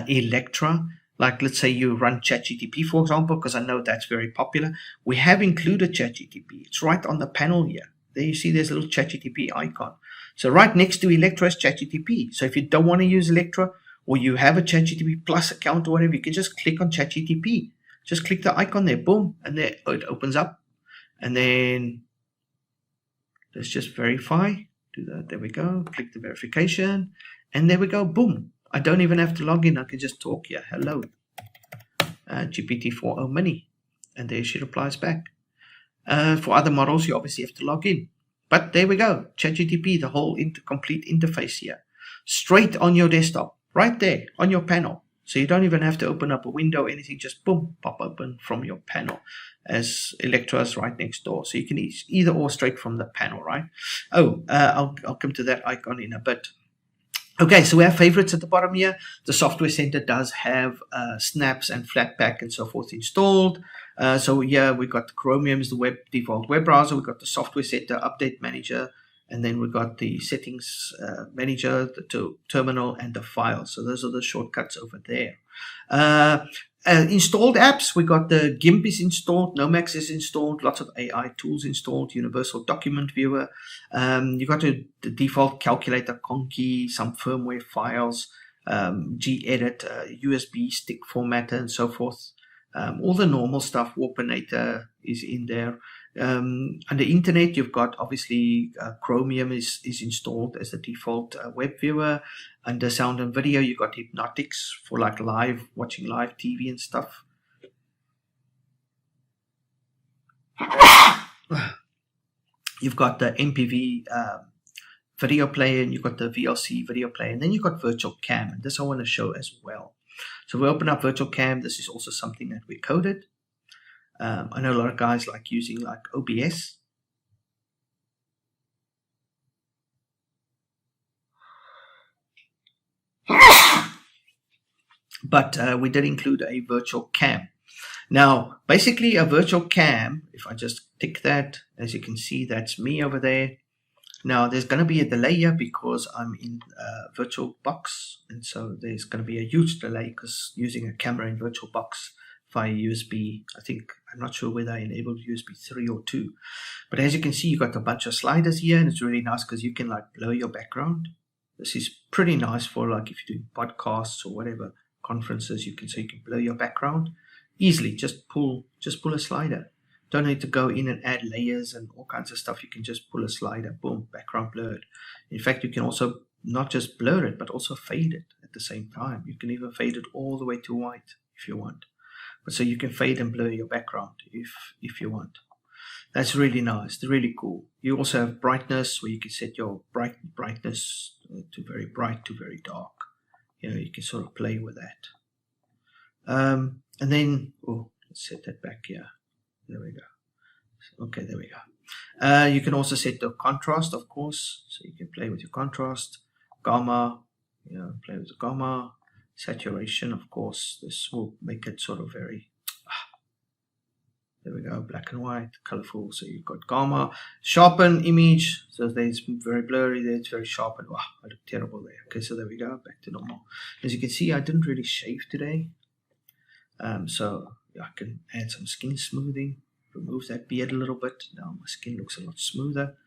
Electra, like let's say you run ChatGTP, for example, because I know that's very popular. We have included ChatGTP. It's right on the panel here. There you see there's a little ChatGTP icon. So right next to Electra is ChatGTP. So if you don't want to use Electra, or you have a ChatGTP Plus account or whatever, you can just click on ChatGTP. Just click the icon there, boom, and there it opens up. And then let's just verify. Do that. There we go. Click the verification, and there we go. Boom. I don't even have to log in. I can just talk here. Hello, GPT-4o Mini, and there she replies back. For other models, you obviously have to log in. But there we go. ChatGTP, the whole complete interface here, straight on your desktop, right there on your panel. So you don't even have to open up a window or anything. Just boom, pop open from your panel, as Electra is right next door. So you can either or straight from the panel, right? Oh, I'll come to that icon in a bit. Okay, so we have favorites at the bottom here. The Software Center does have Snaps and Flatpak and so forth installed. So here we got the Chromium is the default web browser. We got the Software Center Update Manager, and then we got the Settings Manager, the Terminal, and the File. So those are the shortcuts over there. Installed apps, we got the GIMP is installed, Nomax is installed, lots of AI tools installed, Universal Document Viewer. You got the default calculator, Conky, some firmware files, gedit, USB stick formatter, and so forth. All the normal stuff. Warpinator is in there. Under Internet, you've got obviously Chromium is installed as the default web viewer. Under Sound and Video, you've got Hypnotics for like watching live TV and stuff. You've got the MPV video player, and you've got the VLC video player, and then you've got VirtualCam, and this I want to show as well. So we open up VirtualCam. This is also something that we coded. I know a lot of guys like using like OBS. But we did include a VirtualCam. Now, basically a VirtualCam, if I just tick that, as you can see, that's me over there. Now, there's going to be a delay here because I'm in VirtualBox, and so there's going to be a huge delay because using a camera in VirtualBox via USB, I'm not sure whether I enabled USB 3 or 2. But as you can see, you got a bunch of sliders here, and it's really nice because you can like blur your background. This is pretty nice for like if you're doing podcasts or whatever, conferences, you can blur your background easily. Just pull a slider. Don't need to go in and add layers and all kinds of stuff. You can just pull a slider, boom, background blurred. In fact, you can also not just blur it, but also fade it at the same time. You can even fade it all the way to white if you want. But so you can fade and blur your background if you want. That's really nice. They're really cool. You also have brightness, where you can set your brightness to very bright to very dark. You can sort of play with that. And then, let's set that back here. There we go. Okay, there we go. You can also set the contrast, of course. So you can play with your contrast, gamma, play with the gamma, saturation, of course. This will make it sort of very, there we go, black and white, colorful. So you've got gamma, sharpen image. So there's very blurry there, it's very sharpened. Wow, I look terrible there. Okay, so there we go, back to normal. As you can see, I didn't really shave today. So I can add some skin smoothing, remove that beard a little bit. Now my skin looks a lot smoother.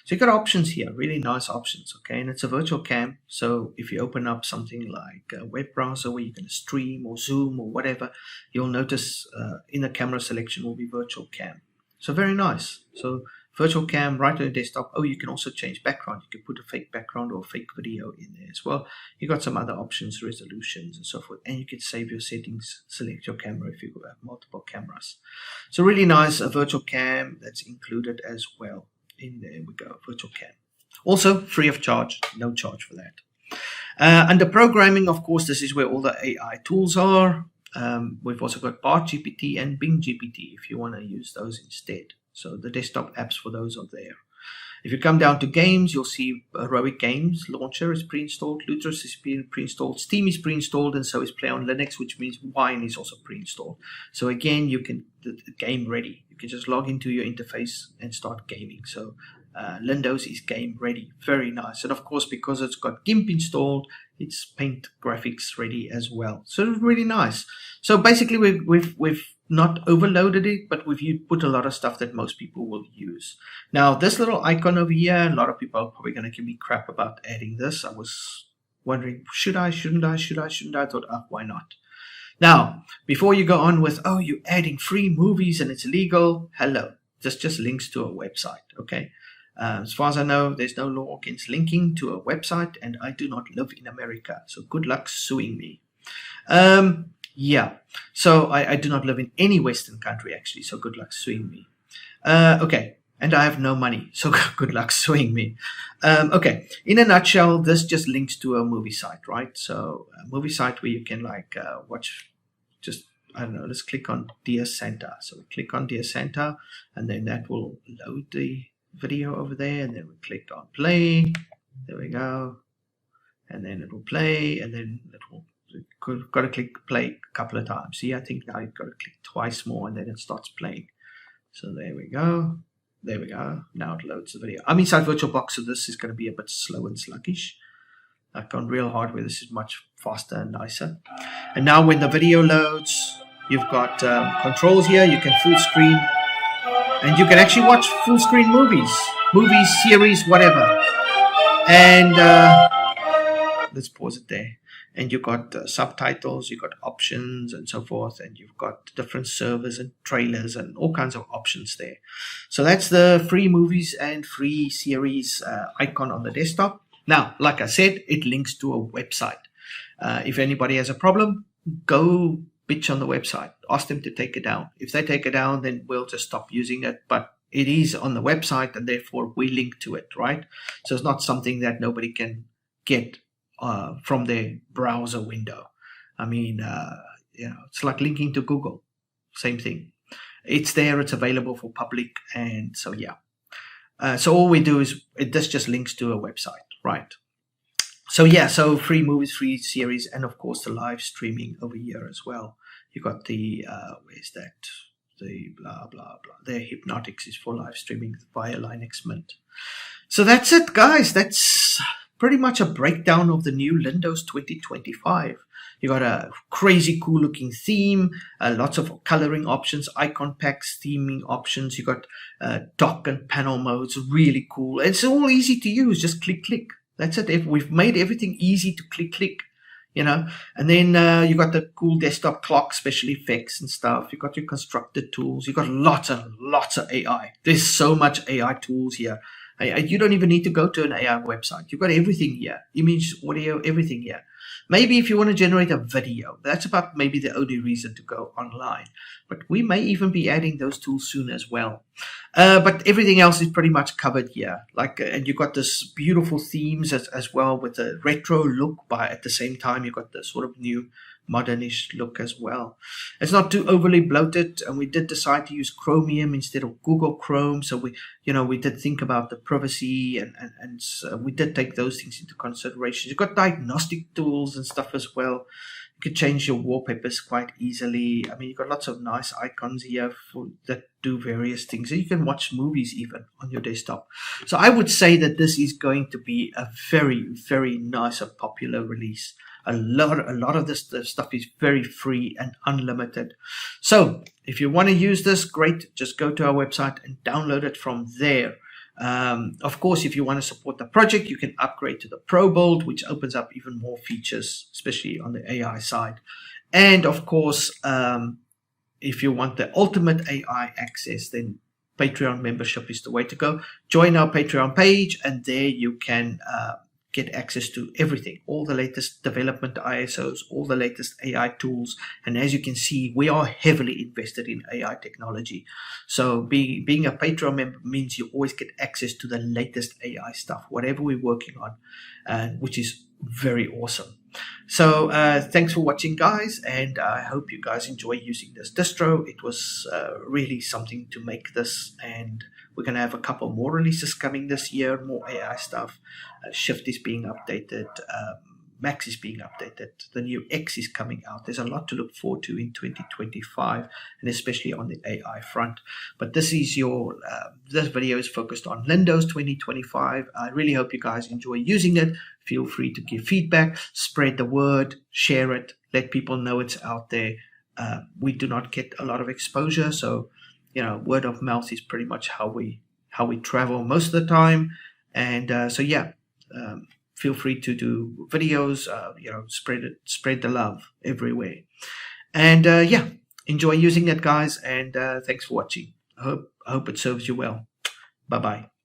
So you've got options here, really nice options, okay? And it's a VirtualCam, so if you open up something like a web browser where you're going to stream or Zoom or whatever, you'll notice in the camera selection will be VirtualCam. So very nice. So VirtualCam right on your desktop. Oh, you can also change background. You can put a fake background or a fake video in there as well. You've got some other options, resolutions and so forth. And you can save your settings, select your camera if you have multiple cameras. So really nice, a VirtualCam that's included as well. In there we go, VirtualCam. Also free of charge, no charge for that. Under programming, of course, this is where all the AI tools are. We've also got Bart GPT and Bing GPT if you want to use those instead. So the desktop apps for those are there. If you come down to games, you'll see Heroic Games Launcher is pre-installed, Lutris is pre-installed, Steam is pre-installed, and so is Play on Linux, which means Wine is also pre-installed. So again, you can the game ready. You can just log into your interface and start gaming. So LinDoz is game ready. Very nice. And of course, because it's got GIMP installed, it's Paint graphics ready as well. So it's really nice. So basically, we've not overloaded it, but we've put a lot of stuff that most people will use. Now, this little icon over here, a lot of people are probably going to give me crap about adding this. I was wondering, should I, shouldn't I, should I, shouldn't I? I thought, why not? Now, before you go on with, oh, you're adding free movies and it's illegal, hello. This just links to a website, okay? As far as I know, there's no law against linking to a website, and I do not live in America, so good luck suing me. Yeah, so I do not live in any Western country, actually, so good luck suing me. Okay, and I have no money, so good luck suing me. Okay, in a nutshell, this just links to a movie site, right? So a movie site where you can like watch, just, I don't know, let's click on Dear Santa. So we click on Dear Santa, and then that will load the video over there, and then we click on play. There we go, and then it will play, and then it will, got to click play a couple of times. See, I think now you've got to click twice more, and then it starts playing. So there we go. There we go. Now it loads the video. I'm inside VirtualBox, so this is going to be a bit slow and sluggish. Like on real hardware, this is much faster and nicer. And now when the video loads, you've got controls here. You can full screen, and you can actually watch full screen movies, series, whatever. And let's pause it there. And you've got subtitles, you've got options and so forth, and you've got different servers and trailers and all kinds of options there. So that's the free movies and free series icon on the desktop. Now, like I said, it links to a website. If anybody has a problem, go bitch on the website. Ask them to take it down. If they take it down, then we'll just stop using it. But it is on the website, and therefore we link to it, right? So it's not something that nobody can get from their browser window. I mean, it's like linking to Google. Same thing. It's there. It's available for public, and so yeah. So all we do is this just links to a website, right? So yeah, so free movies, free series, and of course the live streaming over here as well. You got the where's that? The blah blah blah. There, Hypnotics is for live streaming via Linux Mint. So that's it, guys. That's pretty much a breakdown of the new LinDoz 2025. You got a crazy cool looking theme, lots of coloring options, icon packs, theming options. You got dock and panel modes, really cool. It's all easy to use. Just click, click. That's it. We've made everything easy to click, click. And then you got the cool desktop clock, special effects and stuff. You got your constructor tools. You got lots and lots of AI. There's so much AI tools here. You don't even need to go to an AI website. You've got everything here. Image, audio, everything here. Maybe if you want to generate a video, that's about maybe the only reason to go online. But we may even be adding those tools soon as well. But everything else is pretty much covered here. And you've got this beautiful themes as well with a retro look, but at the same time, you've got the sort of new modernish look as well. It's not too overly bloated, and we did decide to use Chromium instead of Google Chrome. So we did think about the privacy, and so we did take those things into consideration. You've got diagnostic tools and stuff as well. You can change your wallpapers quite easily. I mean, you've got lots of nice icons here that do various things. So you can watch movies even on your desktop. So I would say that this is going to be a very, very nice and popular release. A lot of this stuff is very free and unlimited. So if you want to use this, great. Just go to our website and download it from there. Of course, if you want to support the project, you can upgrade to the Pro build, which opens up even more features, especially on the AI side. And of course, if you want the ultimate AI access, then Patreon membership is the way to go. Join our Patreon page, and there you can get access to everything, all the latest development ISOs, all the latest AI tools. And as you can see, we are heavily invested in AI technology. So being a Patreon member means you always get access to the latest AI stuff, whatever we're working on, which is very awesome. So thanks for watching, guys, and I hope you guys enjoy using this distro. It was really something to make this, and we're going to have a couple more releases coming this year, more AI stuff. Shift is being updated. Max is being updated. The new X is coming out. There's a lot to look forward to in 2025, and especially on the AI front. But this is this video is focused on LinDoz 2025. I really hope you guys enjoy using it. Feel free to give feedback, spread the word, share it, let people know it's out there. We do not get a lot of exposure, so word of mouth is pretty much how we travel most of the time. And so yeah, feel free to do videos, spread the love everywhere. And yeah, enjoy using it, guys, and thanks for watching. I hope it serves you well. Bye bye.